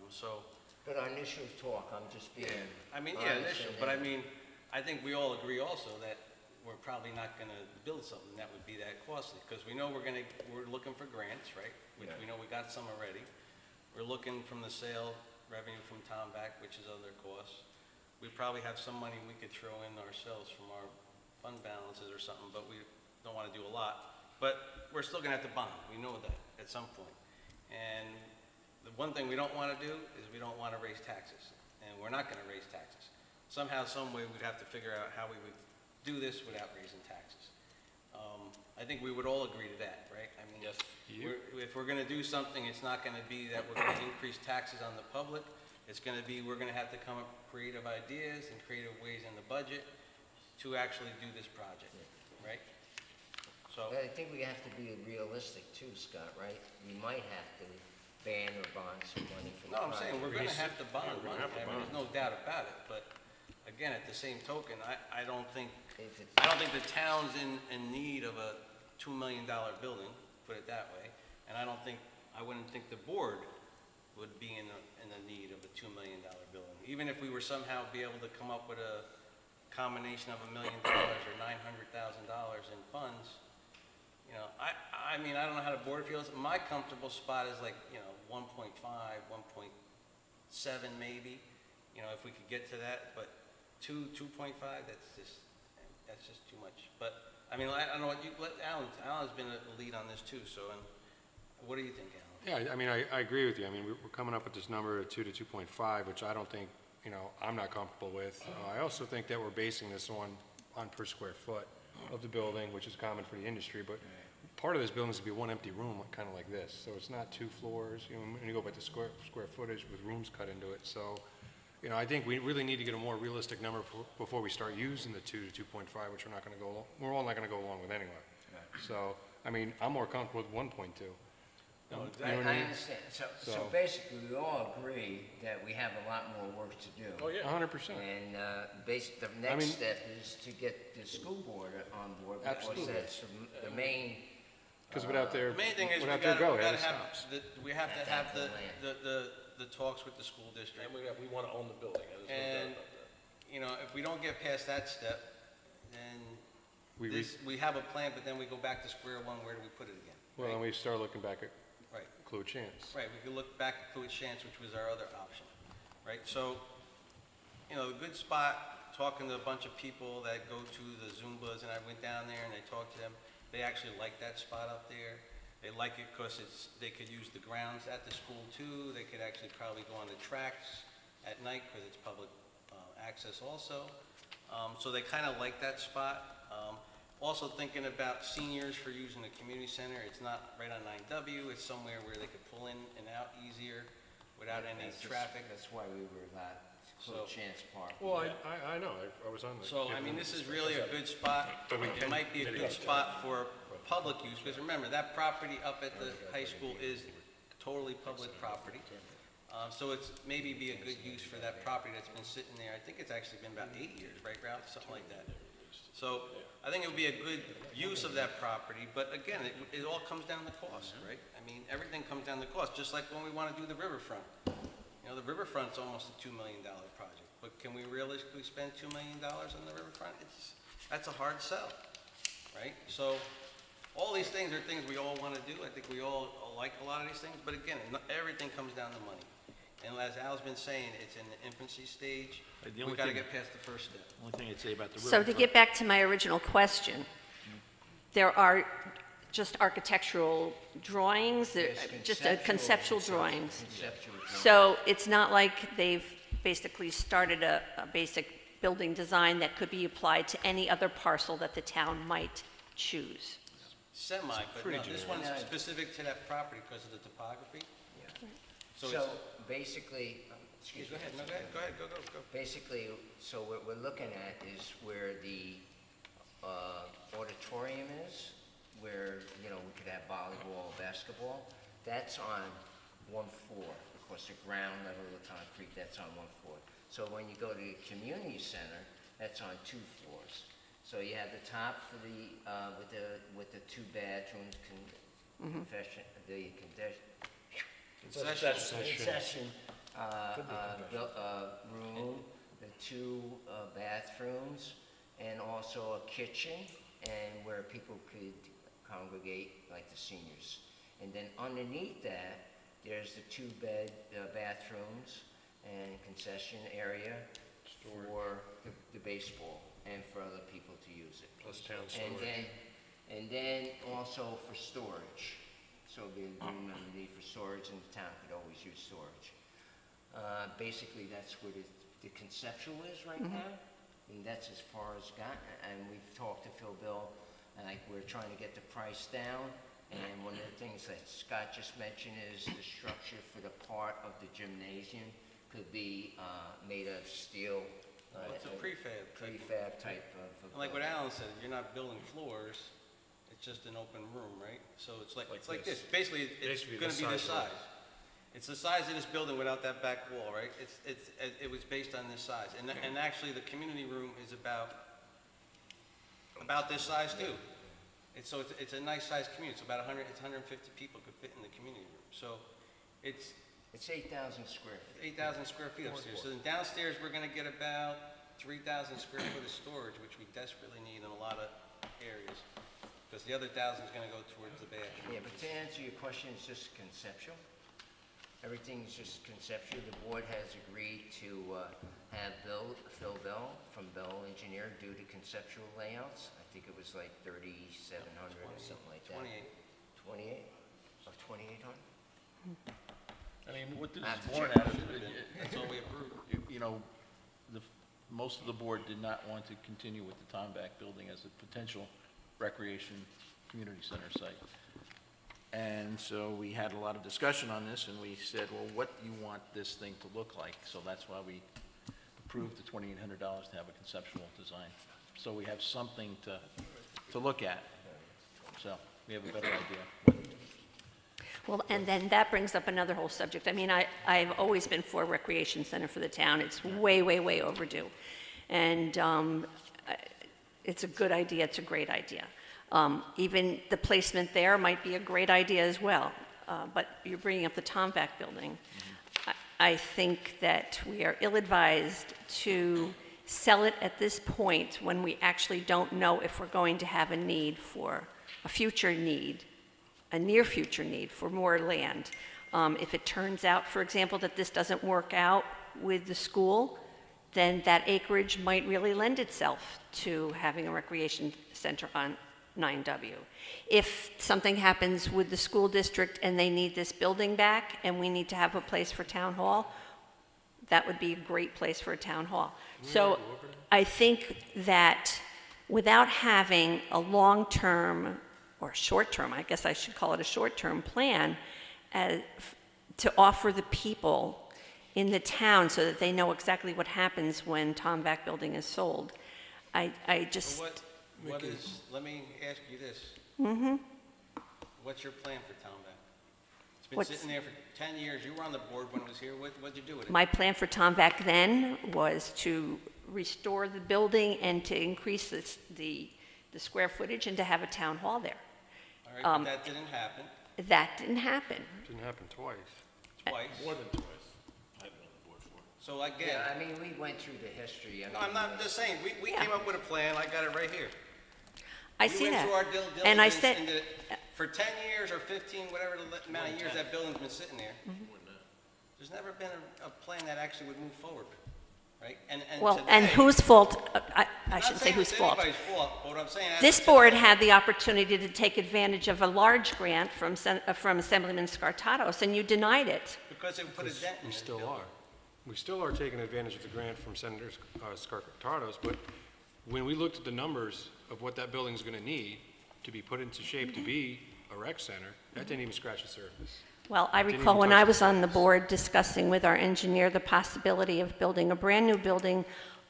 So, but our initial talk, I'm just being I mean, yeah, honest, initial, and but I then- mean, I think we all agree also that we're probably not gonna build something that would be that costly, because we know we're looking for grants, right? Which we know we got some already. We're looking from the sale revenue from Tomback, which is other costs. We probably have some money we could throw in ourselves from our fund balances or something, but we don't wanna do a lot. But we're still gonna have to bond, we know that at some point. And the one thing we don't wanna do is we don't wanna raise taxes, and we're not gonna raise taxes. Somehow, some way, we'd have to figure out how we would do this without raising taxes. I think we would all agree to that, right? I mean, Yes. if we're gonna do something, it's not gonna be that we're gonna increase taxes on the public. It's gonna be, we're gonna have to come up with creative ideas and creative ways in the budget to actually do this project, right? So, But I think we have to be realistic too, Scott, right? We might have to ban or bond some money for the no, I'm project. saying, we're gonna have to bond money, have to I mean, there's no doubt about it, but again, at the same token, I don't think If it's, the town's in need of a $2 million building, put it that way, and I wouldn't think the board would be in the need of a $2 million building. Even if we were somehow be able to come up with a combination of $1 million or $900,000 in funds, you know, I mean, I don't know how the board feels. My comfortable spot is like, you know, 1.5, 1.7 maybe, you know, if we could get to that, but 2.5, that's just too much. But, I mean, I don't know what Alan's been a lead on this too, so, and what do you think, Alan? Yeah, I mean, I agree with you. I mean, we're coming up with this number of 2 to 2.5, which I don't think, you know, I'm not comfortable with. I also think that we're basing this on per square foot of the building, which is common for the industry, but part of this building is to be one empty room, kind of like this. So it's not 2 floors, you know, when you go by the square footage with rooms cut into it. So, you know, I think we really need to get a more realistic number before we start using the 2 to 2.5, which we're all not gonna go along with anyway. So, I mean, I'm more comfortable with 1.2. I You know what I mean? understand. So So- basically, we all agree that we have a lot more work to do. Oh, yeah. 100%. And the I mean- next step is to get the school board on board, because Absolutely. that's the main, Because without their, The main thing is we without their gotta go-ahead, it have, stops. we have to Have have to have the talks with the school district. And we want to own the building, there's no doubt And, about that. you know, if we don't get past that step, then We we have a plan, but then we go back to square one, where do we put it again? Well, and we start looking back at Right. Clue Chance. Right, we could look back at Fluid Chance, which was our other option, right? So, you know, a good spot, talking to a bunch of people that go to the Zumbas, and I went down there and I talked to them. They actually like that spot up there. They like it because they could use the grounds at the school too. They could actually probably go on the tracks at night because it's public access also. So they kind of like that spot. Also thinking about seniors for using the community center. It's not right on 9W. It's somewhere where they could pull in and out easier without any that's just- traffic. That's why we were not include Chance Park. Well, I know, I was on the. So, I mean, this is really a good spot. It might be a good spot for public use, because remember, that property up at the high school is totally public property. So it's maybe be a good use for that property that's been sitting there. I think it's actually been about 8 years, right, Ralph? Something like that. So I think it would be a good use of that property, but again, it all comes down to cost, right? I mean, everything comes down to cost, just like when we want to do the riverfront. You know, the riverfront's almost a $2 million project, but can we realistically spend $2 million on the riverfront? That's a hard sell, right? So all these things are things we all want to do. I think we all like a lot of these things, but again, everything comes down to money. And as Al's been saying, it's in the infancy stage. The We only got to thing- get past the first step. Only thing I'd say about the So riverfront. to get back to my original question, there are just architectural drawings, just a conceptual drawings. Conceptual drawings. So it's not like they've basically started a basic building design that could be applied to any other parcel that the town might choose. Semi, but no, this one's specific to that property because of the topography. So So it's, basically, excuse go me. ahead, no, go ahead, go. Basically, so what we're looking at is where the auditorium is, where, you know, we could have volleyball, basketball. That's on one floor. Of course, the ground level of the concrete, that's on one floor. So when you go to the community center, that's on 2 floors. So you have the top for the, with the 2 bedrooms, concession room, the 2 bathrooms, and also a kitchen, and where people could congregate, like the seniors. And then underneath that, there's the 2 bathrooms and concession area for the baseball and for other people to use it. Plus town storage. And then also for storage. So it'd be a room underneath for storage, and the town could always use storage. Basically, that's where the conceptual is right now, and that's as far as gotten. And we've talked to Phil Bill, and we're trying to get the price down. And one of the things that Scott just mentioned is the structure for the part of the gymnasium could be made of steel. It's a prefab. Prefab type of. Like what Alan said, you're not building floors, it's just an open room, right? So it's like this. Basically, it's Basically gonna the be this size size. It's the size of this building without that back wall, right? It was based on this size. And actually, the community room is about this size too. It's a nice sized community. It's about 150 people could fit in the community room. So it's 8,000 square feet. 8,000 square feet upstairs. So then downstairs, we're gonna get about 3,000 square foot of storage, which we desperately need in a lot of areas. Because the other 1,000 is gonna go towards the bathroom. Yeah, but to answer your question, it's just conceptual. Everything's just conceptual. The board has agreed to have Phil Bell from Bell Engineer do the conceptual layouts. I think it was like 3,700 or something like that. 28. 28? Or 2,800? I mean, what this Have is to born check. out of, That's all we approved. you know, most of the board did not want to continue with the Tomback building as a potential recreation community center site. And so we had a lot of discussion on this, and we said, well, what do you want this thing to look like? So that's why we approved the $2,800 to have a conceptual design. So we have something to look at. So we have a better idea. Well, and then that brings up another whole subject. I mean, I've always been for a recreation center for the town. It's way, way, way overdue. And it's a good idea, it's a great idea. Even the placement there might be a great idea as well. But you're bringing up the Tomback building. I think that we are ill-advised to sell it at this point when we actually don't know if we're going to have a need for a future need, a near future need for more land. If it turns out, for example, that this doesn't work out with the school, then that acreage might really lend itself to having a recreation center on 9W. If something happens with the school district and they need this building back and we need to have a place for town hall, that would be a great place for a town hall. So I think that without having a long-term or short-term, I guess I should call it a short-term plan, to offer the people in the town so that they know exactly what happens when Tom Vac building is sold. I just, What is, let me ask you this. What's your plan for Tom Vac? It's been What's- sitting there for 10 years. You were on the board when it was here. What'd you do with it? my plan for Tom Vac then was to restore the building and to increase the square footage and to have a town hall there. All right, but that didn't happen That didn't happen. Didn't happen twice. twice. More than twice. I've been on the board for it. So again, Yeah, I mean, we went through the history. I no, mean, I'm not just saying, we Yeah. came up with a plan. I got it right here. I see We went that. through our due diligence. And I said, into- for 10 years or 15, whatever the amount of years that building's been sitting there, there's never been a plan that actually would move forward, right? And well, today- and whose fault, I I'm shouldn't not say saying whose it's fault. anybody's fault, but what I'm saying... as This of board today- had the opportunity to take advantage of a large grant from Assemblyman Scartatos, and you denied it. Because it put a dent in We the still building. are. We still are taking advantage of the grant from Senator Scartatos, but when we looked at the numbers of what that building's gonna need to be put into shape to be a rec center, that didn't even scratch the surface. Well, I Didn't recall even when touch I the was on the surface. board discussing with our engineer the possibility of building a brand-new building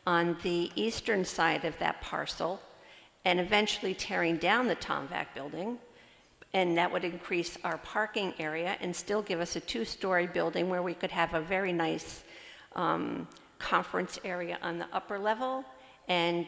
on the eastern side of that parcel, and eventually tearing down the Tom Vac building, and that would increase our parking area and still give us a two-story building where we could have a very nice conference area on the upper level and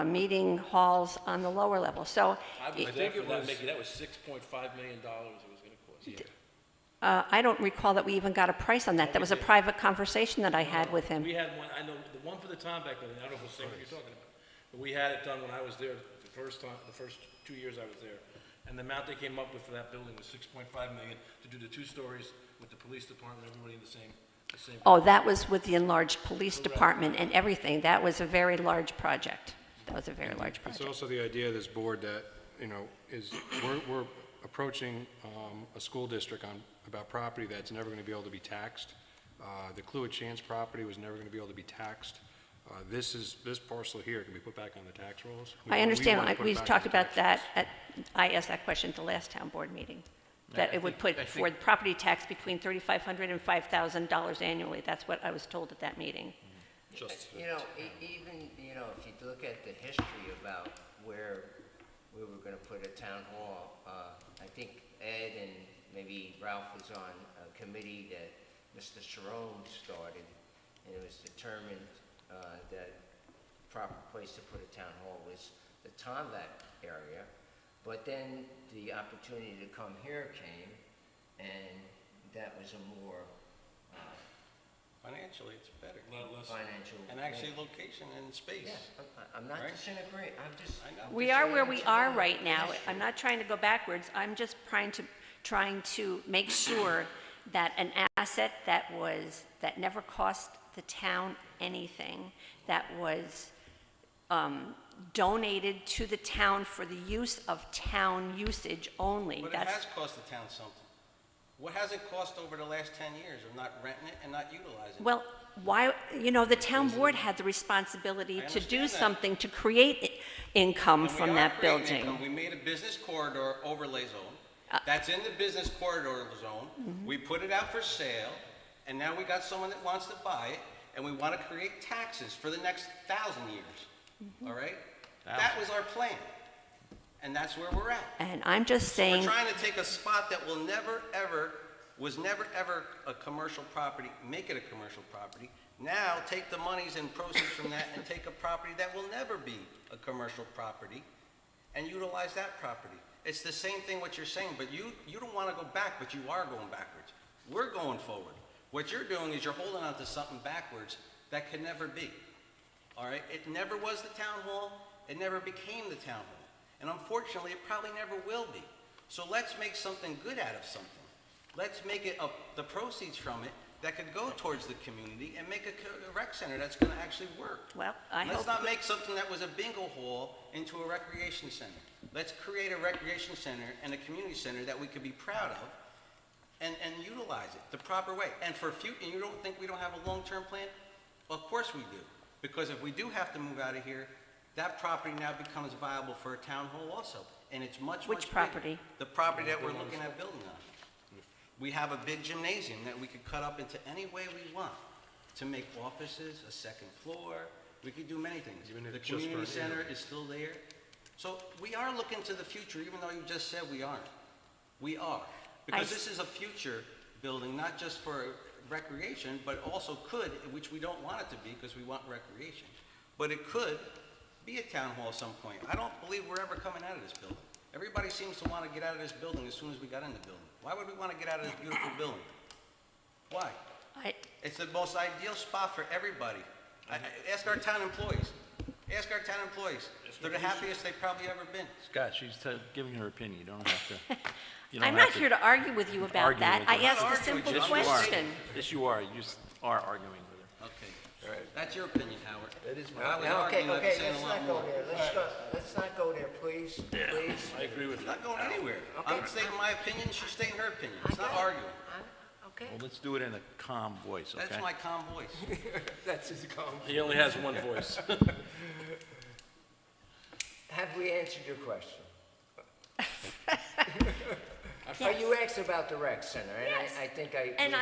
meeting halls on the lower level. So I was there for that, Mickey, that was $6.5 million it was gonna cost. I don't recall that we even got a price on that. That was a private conversation that I had with him. We had one, I know, the one for the Tom Vac building, I don't know if it's the same one you're talking about. But we had it done when I was there the first time, the first 2 years I was there. And the amount they came up with for that building was $6.5 million to do the 2 stories with the police department, everybody in the same. Oh, that was with the enlarged police department and everything. That was a very large project. That was a very large It's project. also the idea of this board that, you know, is, we're approaching a school district about property that's never going to be able to be taxed. The Cluett Chance property was never going to be able to be taxed. This parcel here can be put back on the tax rolls. I understand. We talked about that. I asked that question at the last town board meeting, that it would put for the property tax between $3,500 and $5,000 annually. That's what I was told at that meeting. You know, even, you know, if you look at the history about where we were gonna put a town hall, I think Ed and maybe Ralph was on a committee that Mr. Sharon started, and it was determined that proper place to put a town hall was the Tom Vac area. But then the opportunity to come here came, and that was a more Financially, it's better. financial. And actually, location and space. Yeah, I'm not Right? disagreeing, I'm just. I know. We are where we are right now. I'm not trying to go backwards. I'm just trying to make sure that an asset that never cost the town anything, that was donated to the town for the use of town usage only. But it has cost the town something. What has it cost over the last 10 years of not renting it and not utilizing it? Well, why, the town board had the responsibility to do understand that. something to create income And we from are that creating building. income. We made a business corridor overlay zone. That's in the business corridor zone. We put it out for sale, and now we got someone that wants to buy it, and we want to create taxes for the next 1,000 years. All right? That was our plan, and that's where we're at. And I'm just We're saying, trying to take a spot that will never, ever, was never, ever a commercial property, make it a commercial property. Now, take the monies and proceeds from that and take a property that will never be a commercial property and utilize that property. It's the same thing what you're saying, but you don't want to go back, but you are going backwards. We're going forward. What you're doing is you're holding on to something backwards that could never be. All right? It never was the town hall. It never became the town hall. And unfortunately, it probably never will be. So let's make something good out of something. Let's make it the proceeds from it that could go towards the community and make a rec center that's going to actually work. well, I Let's hope, not make something that was a bingo hall into a recreation center. Let's create a recreation center and a community center that we could be proud of and utilize it the proper way. And for future, and you don't think we don't have a long-term plan? Well, of course we do. Because if we do have to move out of here, that property now becomes viable for a town hall also. And it's much, Which much bigger. property? The property that we're looking at building on. We have a big gymnasium that we could cut up into any way we want. to make offices, a second floor. We could do many things. Even if The just for community an center interview. is still there. So we are looking to the future, even though you just said we aren't. We are. Because this is a future building, not just for recreation, but also could, which we don't want it to be because we want recreation, but it could be a town hall at some point. I don't believe we're ever coming out of this building. Everybody seems to want to get out of this building as soon as we got in the building. Why would we want to get out of this beautiful building? Why? It's the most ideal spot for everybody. Ask our town employees. Ask our town employees. They're the happiest they've probably ever been. Scott, she's giving her opinion. You don't have to. You don't I'm have not to here to argue with you about argue that. with I her. asked a arguing simple with you. question. Yes, you are. You just are arguing with her. Okay. That's your opinion, Howard. That is my I was Now, okay, arguing, I'd be okay, saying let's a lot not go more. there. Let's not go there, please, please. I agree with I'm you. not going anywhere. Okay. I'm stating my opinion, she's stating her opinion. It's not arguing. Okay. Well, let's do it in a calm voice, okay? That's my calm voice. That's his comment. He only has one voice. Have we answered your question? You asked about the rec center, and Yes. I think I... And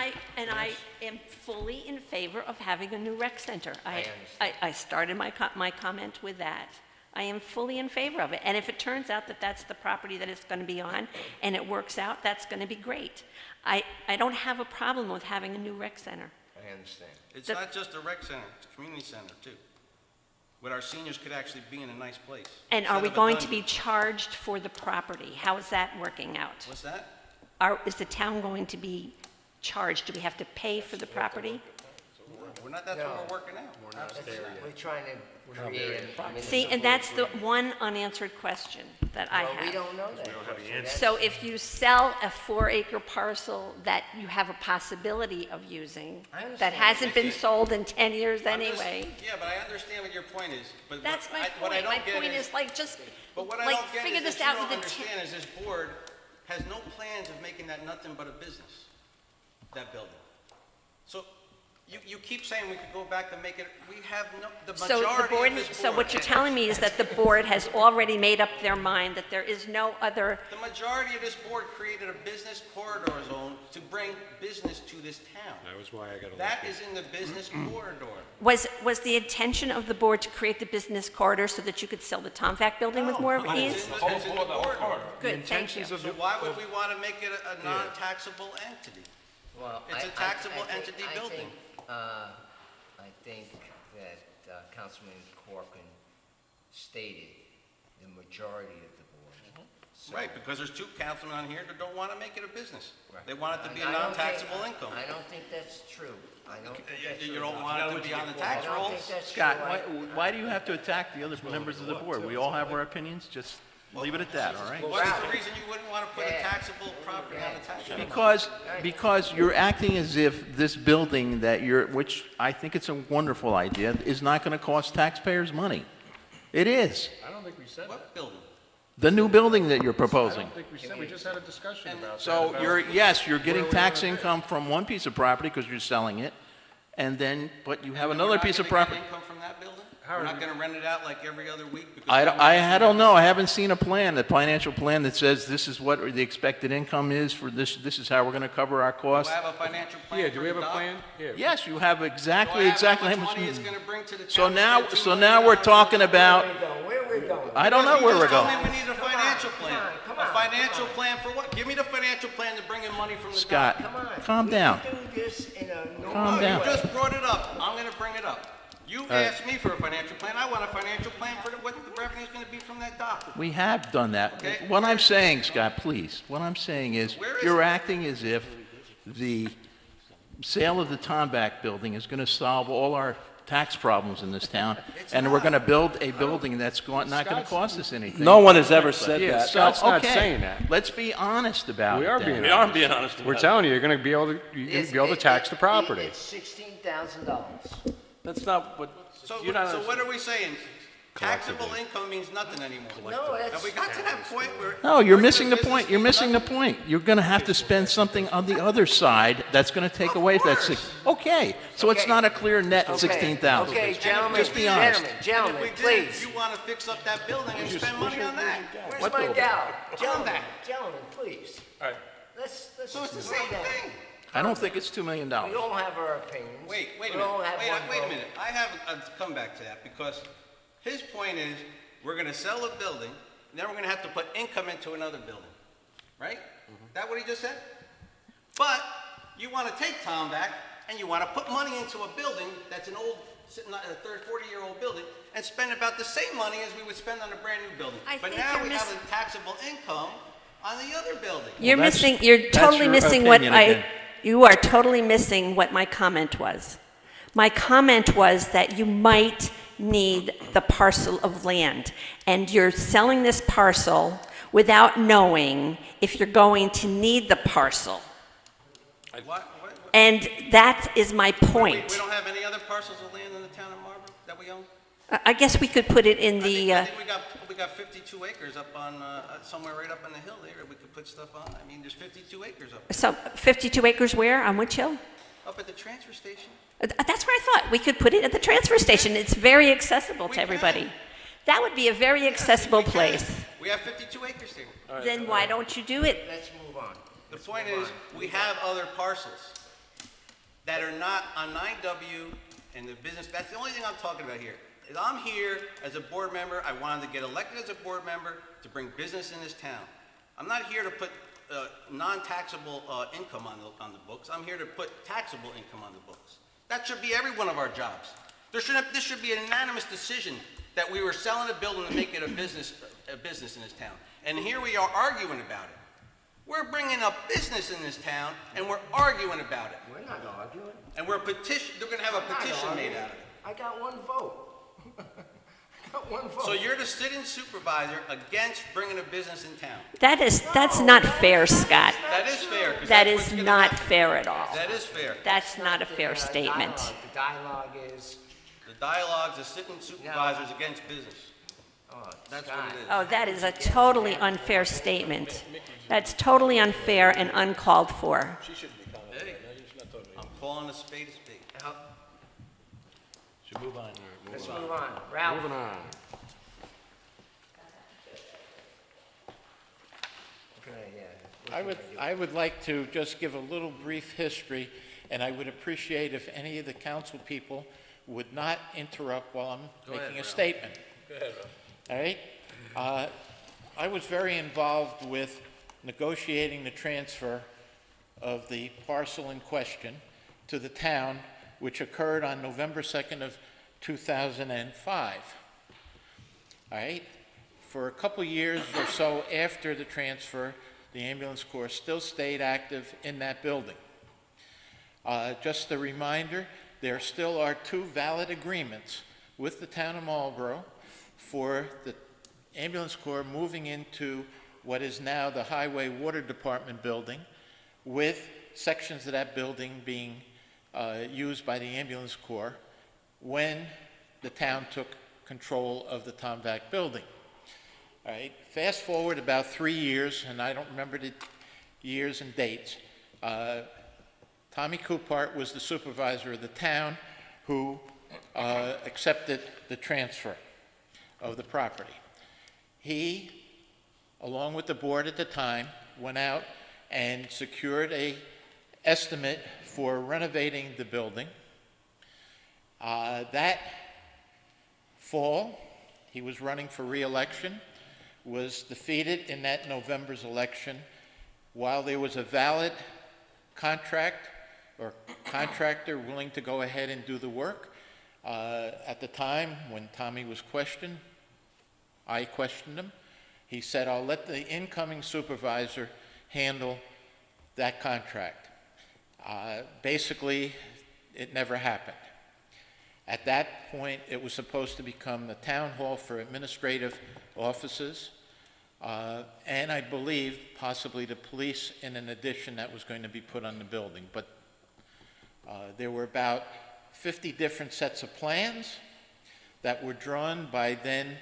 I am fully in favor of having a new rec center. understand. I started my comment with that. I am fully in favor of it. And if it turns out that that's the property that it's going to be on, and it works out, that's going to be great. I don't have a problem with having a new rec center. I understand. It's not just a rec center, it's a community center too. Where our seniors could actually be in a nice place. And are instead we of a going to dungeon. be charged for the property? How is that working out? What's that? Is the town going to be charged? Do we have to pay for the property? We're not, that's what we're working out. We're trying to create... See, and that's the one unanswered question that I Well, we have. don't know that. So if you sell a 4-acre parcel that you have a possibility of using, I understand. that hasn't been sold in 10 years I'm just- anyway, Yeah, but I understand what your point is, but that's my what I point. My don't get point is like, just, But what I like, don't get figure is this that out you with don't the understand is this board has no plans of making that nothing but a business, that building. So you keep saying we could go back and make it, we have no, the So majority the board, of this board. so what you're telling me is that the board has already made up their mind that there is no other, The majority of this board created a business corridor zone to bring business to this town. That was why I got elected. That is in the business corridor. was the intention of the board to create the business corridor so that you could sell the Tomvac building with more No, ease? it's in the corridor. Good, thank you. So why would we want to make it a non-taxable entity? Well, It's a taxable entity building. I think that Councilman Corcoran stated the majority of the board. So- Right, because there's 2 councilmen on here that don't want to make it a business. Right. They want it to be a I don't non-taxable think- income. I don't think that's true. I don't think that's true. You don't want it to be on the tax I don't rolls? think that's true. Scott, why do you have to attack the other members of the board? We all have our opinions, just leave it at that, all right? What is the reason you wouldn't want to put a taxable property on the tax roll? Because you're acting as if this building that which I think it's a wonderful idea, is not going to cost taxpayers money. It is. I don't think we said that. What building? The new building that you're I proposing. don't think we said, we just had a discussion about that. So about you're getting where we tax wanna be. income from one piece of property because you're selling it, and then, but you have And another we're not piece of gonna get property. income from that building? Howard, We're not going to rent it out like every other week? because I don't know, I haven't seen a plan, a financial plan that says this is what the expected income is for this is how we're going to cover our Do costs. I have a financial plan Yeah, for do we have the a dock? plan? Yeah. Yes, you have Do I exactly have how how much. much money it's going to bring to the town? So to now, spend $2 so million now we're talking about, Where are we going? I don't know where we're You just going. told me we need a financial plan. come A on, financial plan for what? Give me the financial plan to bring in money from the Scott, dock. Come on. calm We down. can do this in a normal Calm Oh, down. you just brought it up. I'm going to bring it up. You asked me for a financial plan. I want a financial plan for what the revenue is going to be from that dock. We have done that. Okay. What I'm saying, Scott, please, what I'm saying is, Where is you're it? acting as if the sale of the Tomback building is going to solve all our tax problems in this town, and we're going to build a building that's not going to cost us anything. No one has ever said Yeah, that. Scott's not Okay, saying that. Let's be honest about We it are then. being We are being honest about We're it. telling you, you're going to be able to tax the property. It's $16,000. That's not what, So, you're not. so what are we saying? Taxable income means nothing anymore. No, that's... Have we got to that point where? No, you're where missing the business point. You're means missing the nothing? point. You're going to have to spend something on the other side that's going to take Of away that course. six. Okay, so it's Okay. not a clear net Okay. 16,000. Okay, gentlemen, Just be honest. And Gentlemen, if we did, please. you want to fix up that building and spend money on that. Where's my gal? Calm down. Gentlemen, please. All right. Let's So it's the slow same down. thing. I don't think it's $2 million. We all have our opinions. Wait a We minute, all have one wait a vote. minute. I have a come back to that, because his point is, we're gonna sell a building, and then we're gonna have to put income into another building, right? That what he just said? But you wanna take Tom back, and you wanna put money into a building that's an old, sitting on a 40-year-old building, and spend about the same money as we would spend on a brand-new building. I But think now you're we have missing- a taxable income on the other building. You're that's- missing, you're that's totally your missing what opinion again. you are totally missing what my comment was. My comment was that you might need the parcel of land, and you're selling this parcel without knowing if you're going to need the parcel. What? And that is my We point. don't have any other parcels of land in the town of Marlborough that we own? I guess we could put it in I the, think we got 52 acres up on, somewhere right up on the hill there that we could put stuff on. I mean, there's 52 acres up, so 52 acres where, on which hill? up at the transfer station. That's where I thought. We could put it at the transfer station. It's very accessible We to everybody. can. That would be a very accessible We can. place. We have 52 acres there. Then why don't you do it? Let's move on. The point is, we have other parcels that are not on 9W and the business, that's the only thing I'm talking about here. Is I'm here as a board member, I wanted to get elected as a board member to bring business in this town. I'm not here to put non-taxable income on the books. I'm here to put taxable income on the books. That should be every one of our jobs. This should be an unanimous decision that we were selling a building to make it a business in this town. And here we are arguing about it. We're bringing up business in this town, and we're arguing about it. We're not arguing. And they're gonna have a petition made out of it. I got one vote. I got one vote. So you're the sitting supervisor against bringing a business in town. That's not fair, Scott. That is fair. 'Cause That that's is what's gonna not happen. fair at all. That is fair. That's not a fair statement. The dialogue is, The dialogue's the sitting supervisors against business. That's what it is. Oh, that is a totally unfair statement. That's totally unfair and uncalled for. Hey, I'm calling a spade a spade. Should move on. let's move on. Ralph? Moving on. Okay, yeah. I would like to just give a little brief history, and I would appreciate if any of the council people would not interrupt while I'm making a statement. Go ahead, Ralph. All right? I was very involved with negotiating the transfer of the parcel in question to the town, which occurred on November 2nd of 2005. All right? For a couple years or so after the transfer, the ambulance corps still stayed active in that building. Just a reminder, there still are 2 valid agreements with the town of Marlborough for the ambulance corps moving into what is now the Highway Water Department building, with sections of that building being used by the ambulance corps when the town took control of the Tomvac building. All right, fast forward about 3 years, and I don't remember the years and dates. Tommy Coupart was the supervisor of the town who accepted the transfer of the property. He, along with the board at the time, went out and secured an estimate for renovating the building. That fall, he was running for re-election, was defeated in that November's election. While there was a valid contract or contractor willing to go ahead and do the work, at the time when Tommy was questioned, I questioned him. He said, I'll let the incoming supervisor handle that contract. Basically, it never happened. At that point, it was supposed to become the town hall for administrative offices, and I believe possibly the police in an addition that was going to be put on the building. But there were about 50 different sets of plans that were drawn by then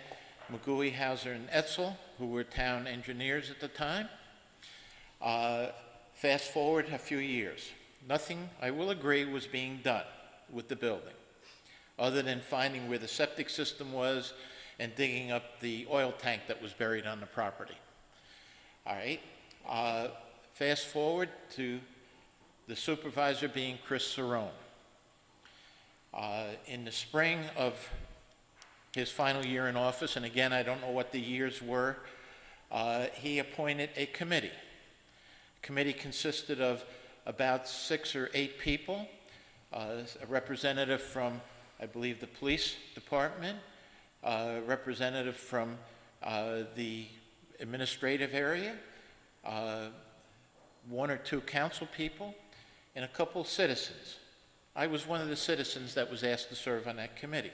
McGooey, Hauser, and Etzel, who were town engineers at the time. Fast forward a few years. Nothing, I will agree, was being done with the building, other than finding where the septic system was and digging up the oil tank that was buried on the property. All right. Fast forward to the supervisor being Chris Cerrone. In the spring of his final year in office, and again, I don't know what the years were, he appointed a committee. The committee consisted of about 6 or 8 people, a representative from, I believe, the police department, a representative from the administrative area, 1 or 2 council people, and a couple citizens. I was one of the citizens that was asked to serve on that committee.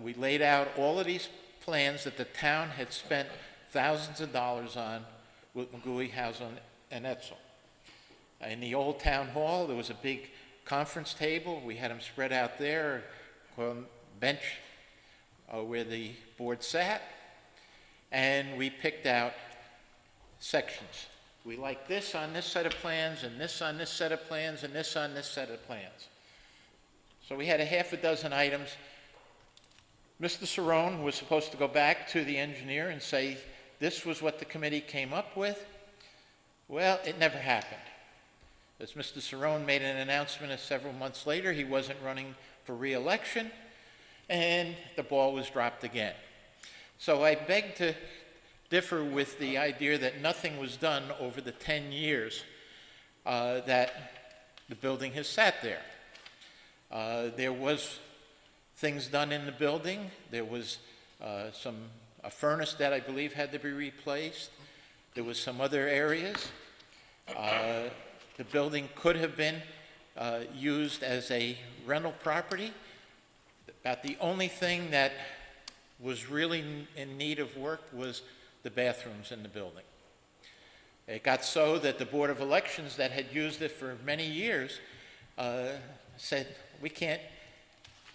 We laid out all of these plans that the town had spent thousands of dollars on with McGooey House and Etzel. In the old town hall, there was a big conference table. We had them spread out there, on bench where the board sat, and we picked out sections. We like this on this set of plans, and this on this set of plans, and this on this set of plans. So we had a half a dozen items. Mr. Cerrone was supposed to go back to the engineer and say, this was what the committee came up with. Well, it never happened. As Mr. Cerrone made an announcement several months later, he wasn't running for re-election, and the ball was dropped again. So I beg to differ with the idea that nothing was done over the 10 years that the building has sat there. There was things done in the building. There was a furnace that I believe had to be replaced. There was some other areas. The building could have been used as a rental property. About the only thing that was really in need of work was the bathrooms in the building. It got so that the Board of Elections that had used it for many years said, we can't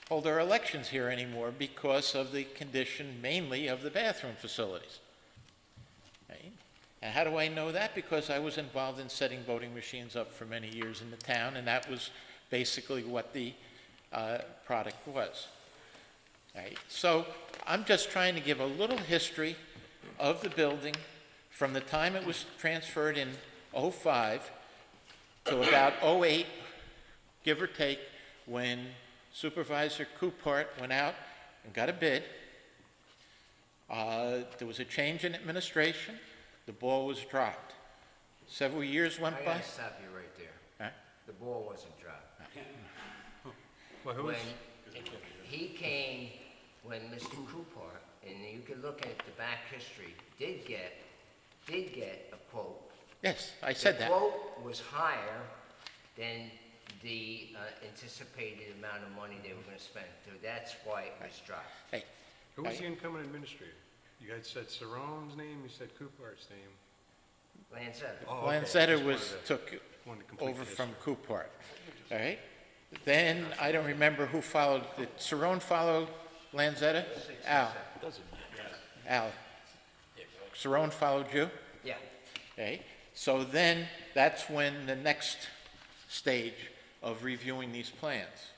hold our elections here anymore because of the condition mainly of the bathroom facilities. Okay? And how do I know that? Because I was involved in setting voting machines up for many years in the town, and that was basically what the product was. Right? So I'm just trying to give a little history of the building from the time it was transferred in '05 to about '08, give or take, when Supervisor Coupart went out and got a bid. There was a change in administration. The ball was dropped. Several years went I by. gotta stop you right there. Huh? The ball wasn't dropped. Well, who When was, he came, when Mr. Coupart, and you can look at the back history, did get a quote. Yes, I said that. The quote was higher than the anticipated amount of money they were gonna spend. So that's why it was dropped. Hey, who was the incoming administrator? You guys said Cerrone's name, you said Coupart's name. Lanzetta. Oh, okay. Lanzetta Just took wanted to complete over the from history. Coupart. All right? Then, I don't remember who followed. Did Cerrone follow Lanzetta? Al. Al. Cerrone followed you? Yeah. Okay? So then, that's when the next stage of reviewing these plans.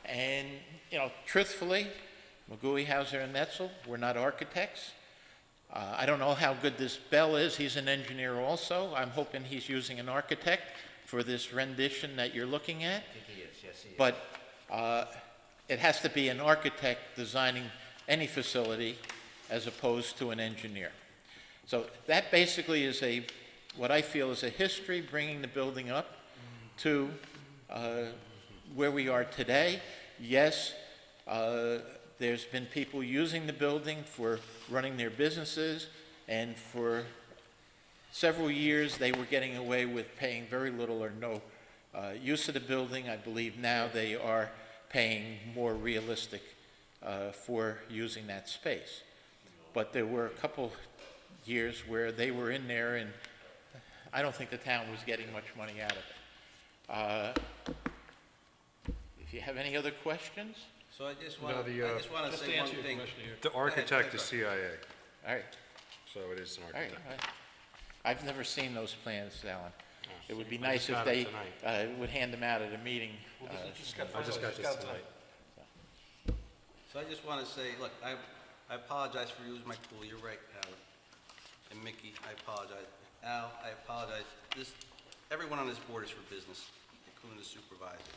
And, you know, truthfully, McGooey, Hauser, and Netzel were not architects. I don't know how good this Bell is. He's an engineer also. I'm hoping he's using an architect for this rendition that you're looking at. I think he is, yes, he is. But it has to be an architect designing any facility as opposed to an engineer. So that basically is what I feel is a history bringing the building up to where we are today. Yes, there's been people using the building for running their businesses, and for several years they were getting away with paying very little or no use of the building. I believe now they are paying more realistic for using that space. But there were a couple years where they were in there, and I don't think the town was getting much money out of it. If you have any other questions? So I just No, want the, to just say one thing. The architect is CIA, All right. so it is an All right. architect. I've never seen those plans, Alan. It would be I nice just if got they it tonight. would hand them out at a meeting. I just got this tonight. So I just want to say, look, I apologize for using my tool. You're right, Howard. And Mickey, I apologize. Al, I apologize. everyone on this board is for business, including the supervisor.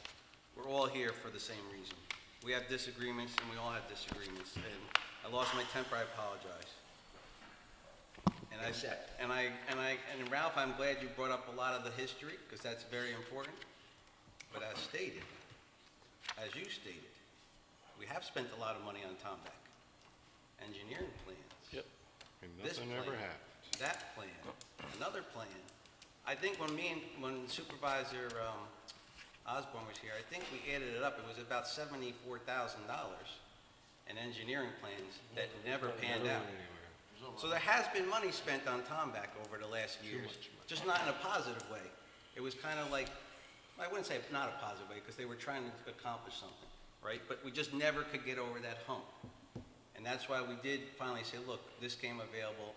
We're all here for the same reason. We have disagreements, and we all have disagreements, and I lost my temper, I apologize. And Ralph, I'm glad you brought up a lot of the history, because that's very important. But as stated, as you stated, we have spent a lot of money on Tomback. Engineering plans. Yep. And This nothing plan, ever happened. that plan, another plan. I think when Supervisor Osborne was here, I think we added it up. It was about $74,000 in engineering plans that never panned out. So there has been money spent on Tomback over the last years, just not in a positive way. It was kind of like, I wouldn't say not a positive way, because they were trying to accomplish something, right? But we just never could get over that hump. And that's why we did finally say, look, this came available.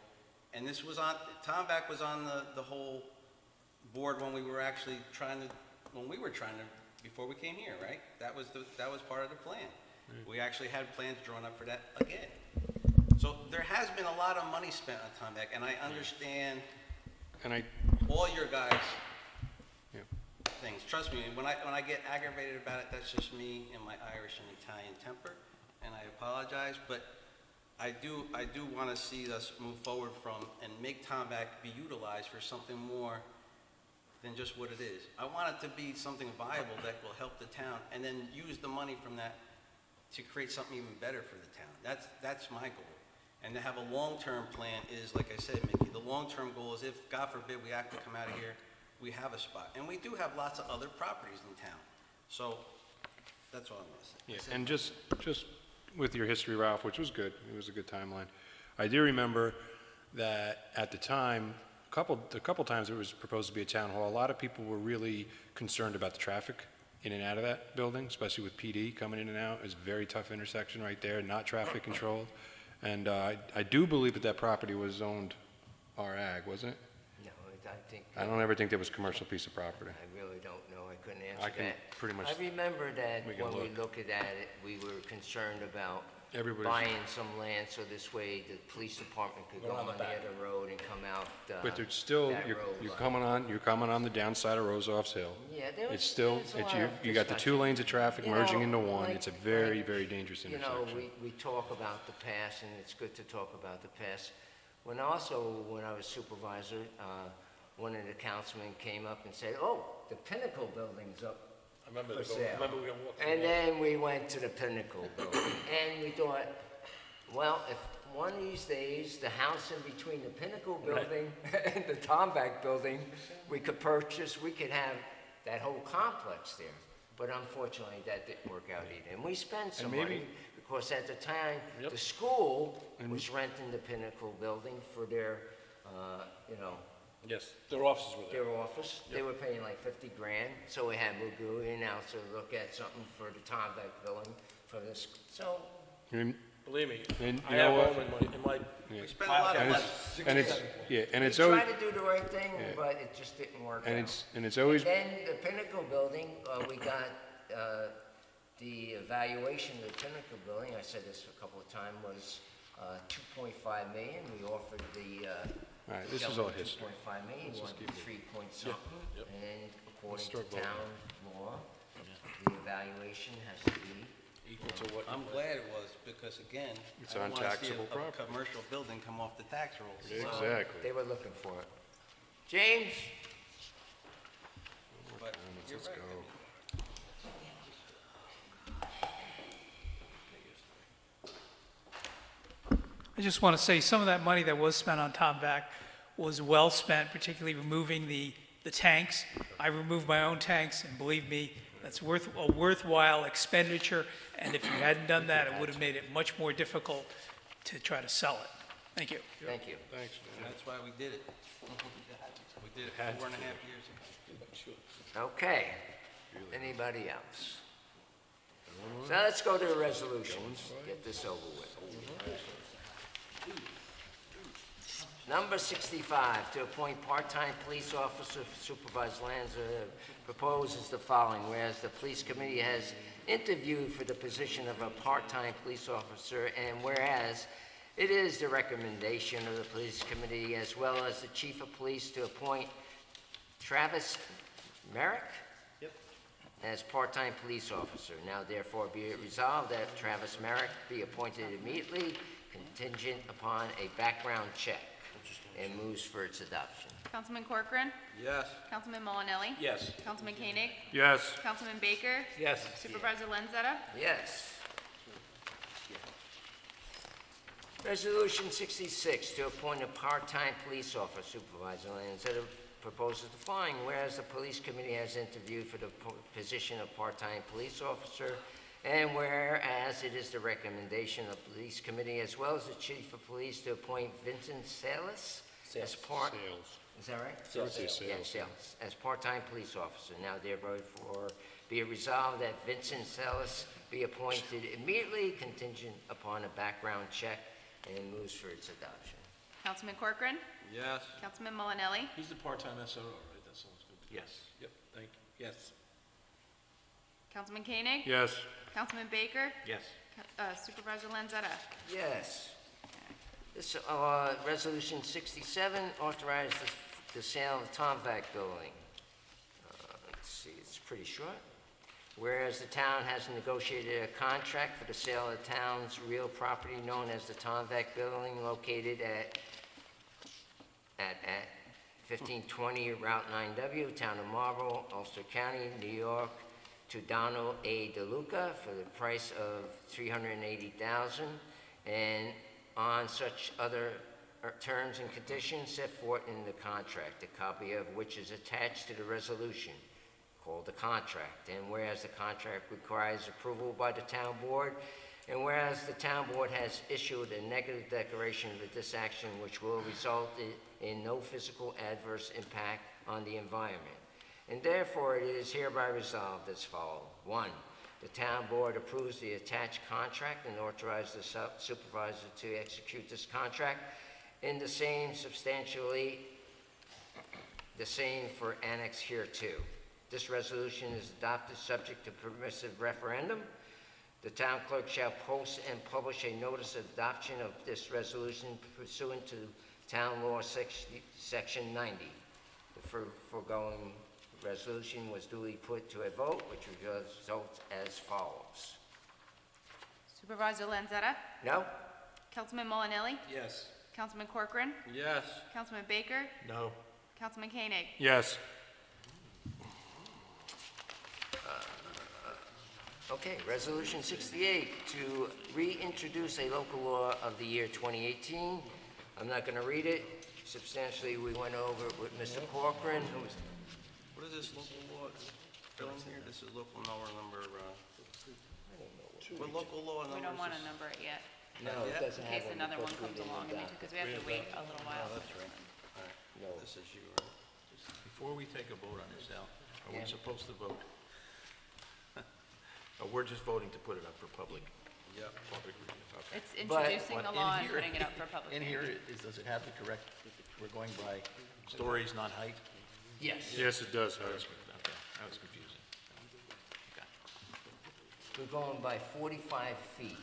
And this was on, Tomback was on the whole board when we were actually trying to, before we came here, right? That was part of the plan. We actually had plans drawn up for that again. So there has been a lot of money spent on Tomback, and I understand all your guys' things. Trust me, when I get aggravated about it, that's just me and my Irish and Italian temper, and I apologize, but I do want to see us move forward from and make Tomback be utilized for something more than just what it is. I want it to be something viable that will help the town, and then use the money from that to create something even better for the town. That's my goal. And to have a long-term plan is, like I said, Mickey, the long-term goal is if, God forbid, we have to come out of here, we have a spot. And we do have lots of other properties in town. So that's all I'm going to say. Yeah, and just with your history, Ralph, which was good, it was a good timeline. I do remember that at the time, the couple times it was proposed to be a town hall, a lot of people were really concerned about the traffic in and out of that building, especially with PD coming in and out. It's a very tough intersection right there, not traffic controlled. And I do believe that property was zoned R-Ag, wasn't it? No, I think. I don't ever think there was a commercial piece of property. I really don't know. I couldn't answer I can that. pretty much. I remember that we can when we look. looked at it, we were concerned about Everybody's- buying some land so this way the police department could go on the other road and come out But there's still, that you're road. coming on the downside of Rosoff's Hill. Yeah, there was. It's still, there was a it's, lot of you got the two discussion. lanes of traffic You merging know, into one. like- It's a very, like, very dangerous You know, intersection. we talk about the past, and it's good to talk about the past. When I was supervisor, one of the councilmen came up and said, "Oh, the Pinnacle building's up I remember for the, sale." remember we were walking. And then we went to the Pinnacle building, and we thought, well, if one of these days, the house in between the Pinnacle building and the Tomback building, we could purchase, we could have that whole complex there. But unfortunately, that didn't work out either. And we spent some money, because at the time, the school was renting the Pinnacle building for their, Yes, their offices were there. their office. They were paying like 50 grand, so we had Mugu now to look at something for the Tomback building for this. So, And- Believe me, And I you know have what? home in my We spent a lot of And money. it's we always, tried to do the right thing, but it just didn't work out. and it's always, Then the Pinnacle building, we got, the evaluation of the Pinnacle building, I said this a couple of times, was, 2.5 million. We offered the, all right, this is all history. 2.5 million, we wanted 3 point something, and according to start voting. town law, the evaluation has to be, equal to what. I'm glad it was, because again, It's I don't want to see untaxable a property. commercial building come off the tax rolls. So, Exactly. they were looking for it. James? But you're Let's right. go. I just want to say, some of that money that was spent on Tomback was well spent, particularly removing the tanks. I removed my own tanks, and believe me, that's a worthwhile expenditure, and if you hadn't done that, it would have made it much more difficult to try to sell it. Thank you. Thank you. Thanks, And that's why we did it. We did it 4.5 years ago. Okay. Anybody else? So let's go to the resolutions, get this over with. Number 65, to appoint part-time police officer for Supervisor Lanza, proposes the following. Whereas the police committee has interviewed for the position of a part-time police officer, and whereas it is the recommendation of the police committee as well as the chief of police to appoint Travis Merrick Yep. as part-time police officer. Now therefore be it resolved that Travis Merrick be appointed immediately contingent upon a background check and moves for its adoption. Councilman Corcoran. Yes. Councilman Molinelli. Yes. Councilman Koenig. Yes. Councilman Baker. Yes. Supervisor Lanzetta. Yes. Resolution 66 to appoint a part-time police officer. Supervisor Lanzetta proposes the following. Whereas the police committee has interviewed for the position of part-time police officer, and whereas it is the recommendation of the police committee as well as the chief of police to appoint Vincent Salas as part... Is that right? Sales. Yeah, Sales, as part-time police officer. Now therefore be it resolved that Vincent Salas be appointed immediately contingent upon a background check and moves for its adoption. Councilman Corcoran. Yes. Councilman Molinelli. He's the part-time SRO, right? That sounds good. Yes. Yep, thank you. Yes. Councilman Koenig. Yes. Councilman Baker. Yes. Supervisor Lanzetta. Yes. This, Resolution 67 authorized the sale of the Tomvac building. Let's see, it's pretty short. Whereas the town has negotiated a contract for the sale of the town's real property known as the Tomvac building located at 1520 Route 9W, Town of Marlborough, Ulster County, New York, to Donald A. DeLuca for the price of $380,000 and on such other terms and conditions set forth in the contract, a copy of which is attached to the resolution called the contract. And whereas the contract requires approval by the town board, and whereas the town board has issued a negative declaration of this action which will result in no physical adverse impact on the environment. And therefore it is hereby resolved as follows. 1, the town board approves the attached contract and authorizes the supervisor to execute this contract in the same substantially the same for annex hereto. This resolution is adopted subject to permissive referendum. The town clerk shall post and publish a notice of adoption of this resolution pursuant to Town Law Section 90. The foregoing resolution was duly put to a vote, which results as follows. Supervisor Lanzetta. No? Councilman Molinelli. Yes. Councilman Corcoran. Yes. Councilman Baker. No. Councilman Koenig. Yes. Okay, Resolution 68 to reintroduce a local law of the year 2018. I'm not going to read it. Substantially, we went over it with Mr. Corcoran. What is this local law filling here? This is local law number, what local law number We don't is want to this? number it yet, No, it Yeah. doesn't in have case one another one because we comes didn't along, adopt because we have to wait a little while. Oh, that's right. All right. No. This is you, right? Before we take a vote on this, Al, are we Yeah. supposed to vote? Or we're just voting to put it up for public Yep. review? Okay. It's introducing the But law in and here- putting it up for public. In here, does it have the correct, we're going by stories, not height? Yes. Yes, it does, Okay, Harris. that was confusing. Okay. We're going by 45 feet,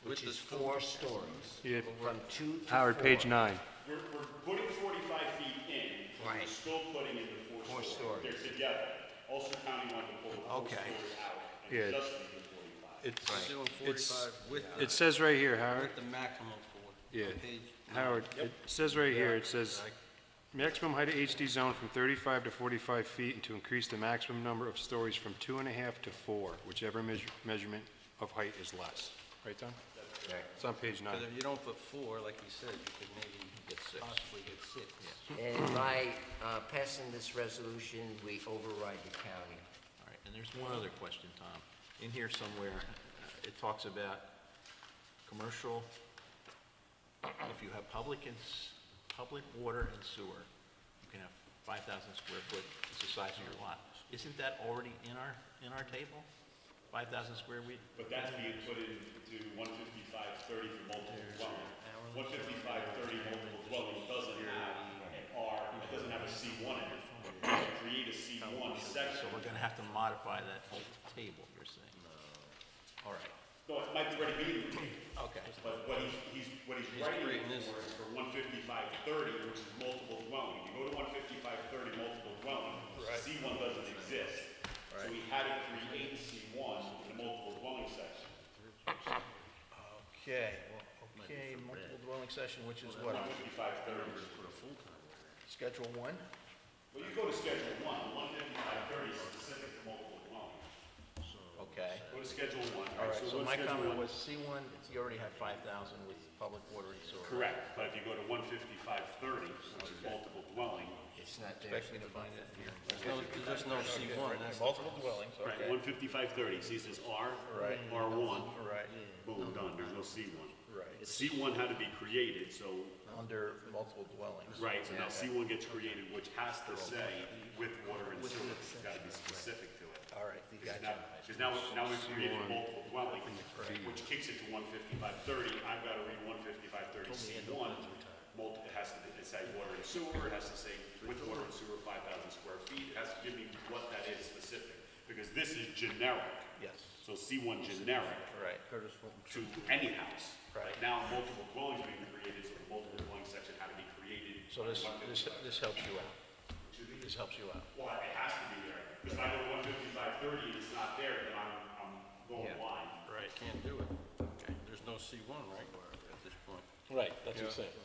which With is the 4 stories. Yeah. From 2 to Howard, 4. page 9. We're putting 45 feet in, but we're Right. still putting in the 4 4 stories. stories. They're together. Ulster County wanted to pull the 4 Okay. stories out and Yeah. just leave the 45. It's, Right. Doing It's- 45 with it says right here, Howard. the maximum for. Yeah. Page Howard, it says right here, it says, maximum height of HD zone from 35 to 45 feet and to increase the maximum number of stories from 2.5 to 4, whichever measurement of height is less. Right, Tom? Right. It's on page Because 9. if you don't put 4, like you said, you could maybe possibly get 6. And by passing this resolution, we override the county. All right, and there's one other question, Tom. In here somewhere, it talks about commercial, if you have public water and sewer, you can have 5,000 square foot, it's the size of your lot. Isn't that already in our table? 5,000 square feet? But that's being put into 15530 for multiple dwelling. 15530 multiple dwelling doesn't have an R, it doesn't have a C1 in it. To create a C1 section. So we're gonna have to modify that whole table, you're saying? All right, No, it might already be in the table. okay. But what he's writing it for is for 15530, which is multiple dwelling. You go to 15530 multiple dwelling, C1 doesn't exist. So we had to create C1 in the multiple dwelling section. Okay, multiple dwelling section, which is what? 15530. Schedule 1? Well, you go to Schedule 1, the 15530 is specific to multiple dwelling. Okay. Go to Schedule 1. All right, so go to my Schedule comment 1. was C1, you already have 5,000 with public water and sewer. Correct, but if you go to 15530, which is multiple dwelling, It's not there. Expect me to find it here. There's no C1, that's Multiple dwellings, right, okay. 15530, see, it says R, Right. R1, Right, boom, done, there's no C1. right. C1 had to be created, so, Under multiple dwellings. right, so now C1 gets created, which has to say with water and sewer, it's gotta be specific to it. All right, Because gotcha. now we've created multiple dwelling, which kicks it to 15530, I've gotta read 15530 C1, it has to say water and sewer, it has to say with water and sewer, 5,000 square feet, it has to give me what that is specific, because this is generic. Yes. So C1 generic Right. to any house. Right. Now, multiple dwellings being created, so the multiple dwelling section had to be created. So this helps you out. This helps you out. Well, it has to be there, because if I go to 15530 and it's not there, then I'm going blind. Right, can't do it. Okay. There's no C1, right, at this point? Right, that's what I'm saying.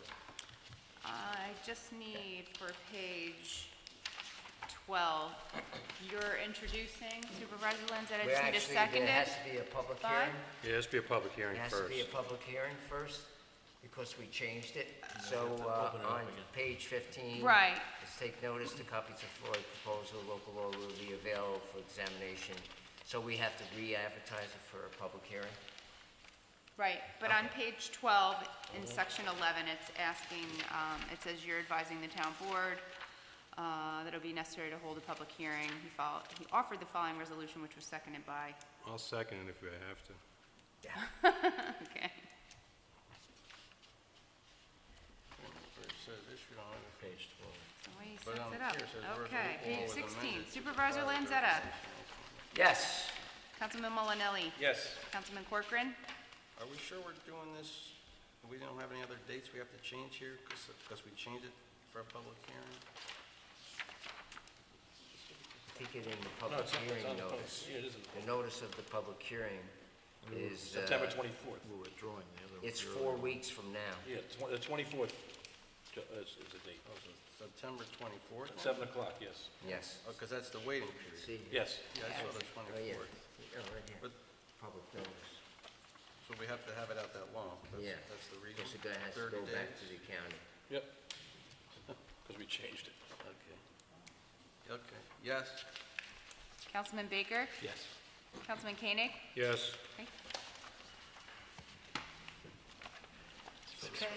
I just need for page 12, you're introducing Supervisor Lanzetta, I We just need a actually, second. there has to be a public By? hearing. Yeah, it has to be a public hearing It has to be a public hearing first, because we changed it. So, on page 15. Right. Let's take notice, the copies of Floyd proposal, local law will be available for examination. So we have to re-advertise it for a public hearing? Right, but on page 12, in section 11, it's asking, it says you're advising the town board that it'll be necessary to hold a public hearing. He offered the following resolution, which was seconded by, I'll second it if we have to. okay. Where it says issue on it. Page 12. The way he But sets on it up. here it says Okay, all page with 16, amended Supervisor prior to Lanzetta, Yes. Councilman Molinelli, Yes. Councilman Corcoran, Are we sure we're doing this? We don't have any other dates we have to change here, because we changed it for a public hearing? Take it in the public hearing notice. Yeah, it is. The notice of the public hearing is, September 24th. We're withdrawing the other. it's 4 weeks from now. Yeah, the 24th is the date. Oh, so September 24th? 7 o'clock, yes. Yes. Oh, because that's the waiting period. See? Yes. Yeah, I saw the Oh, yeah. 24th. Oh, right here. But, Public notice. so we have to have it out that long? Yeah. That's the reason? Because it has to 30 go back days? to the county. Yep. Because we changed it. Okay. Okay, yes? Councilman Baker, Yes. Councilman Koenig. Yes. Okay. Okay.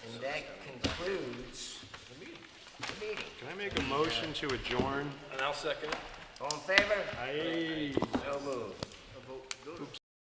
And that concludes the meeting. Can I make a motion to adjourn? And I'll second it. All in favor? Aye.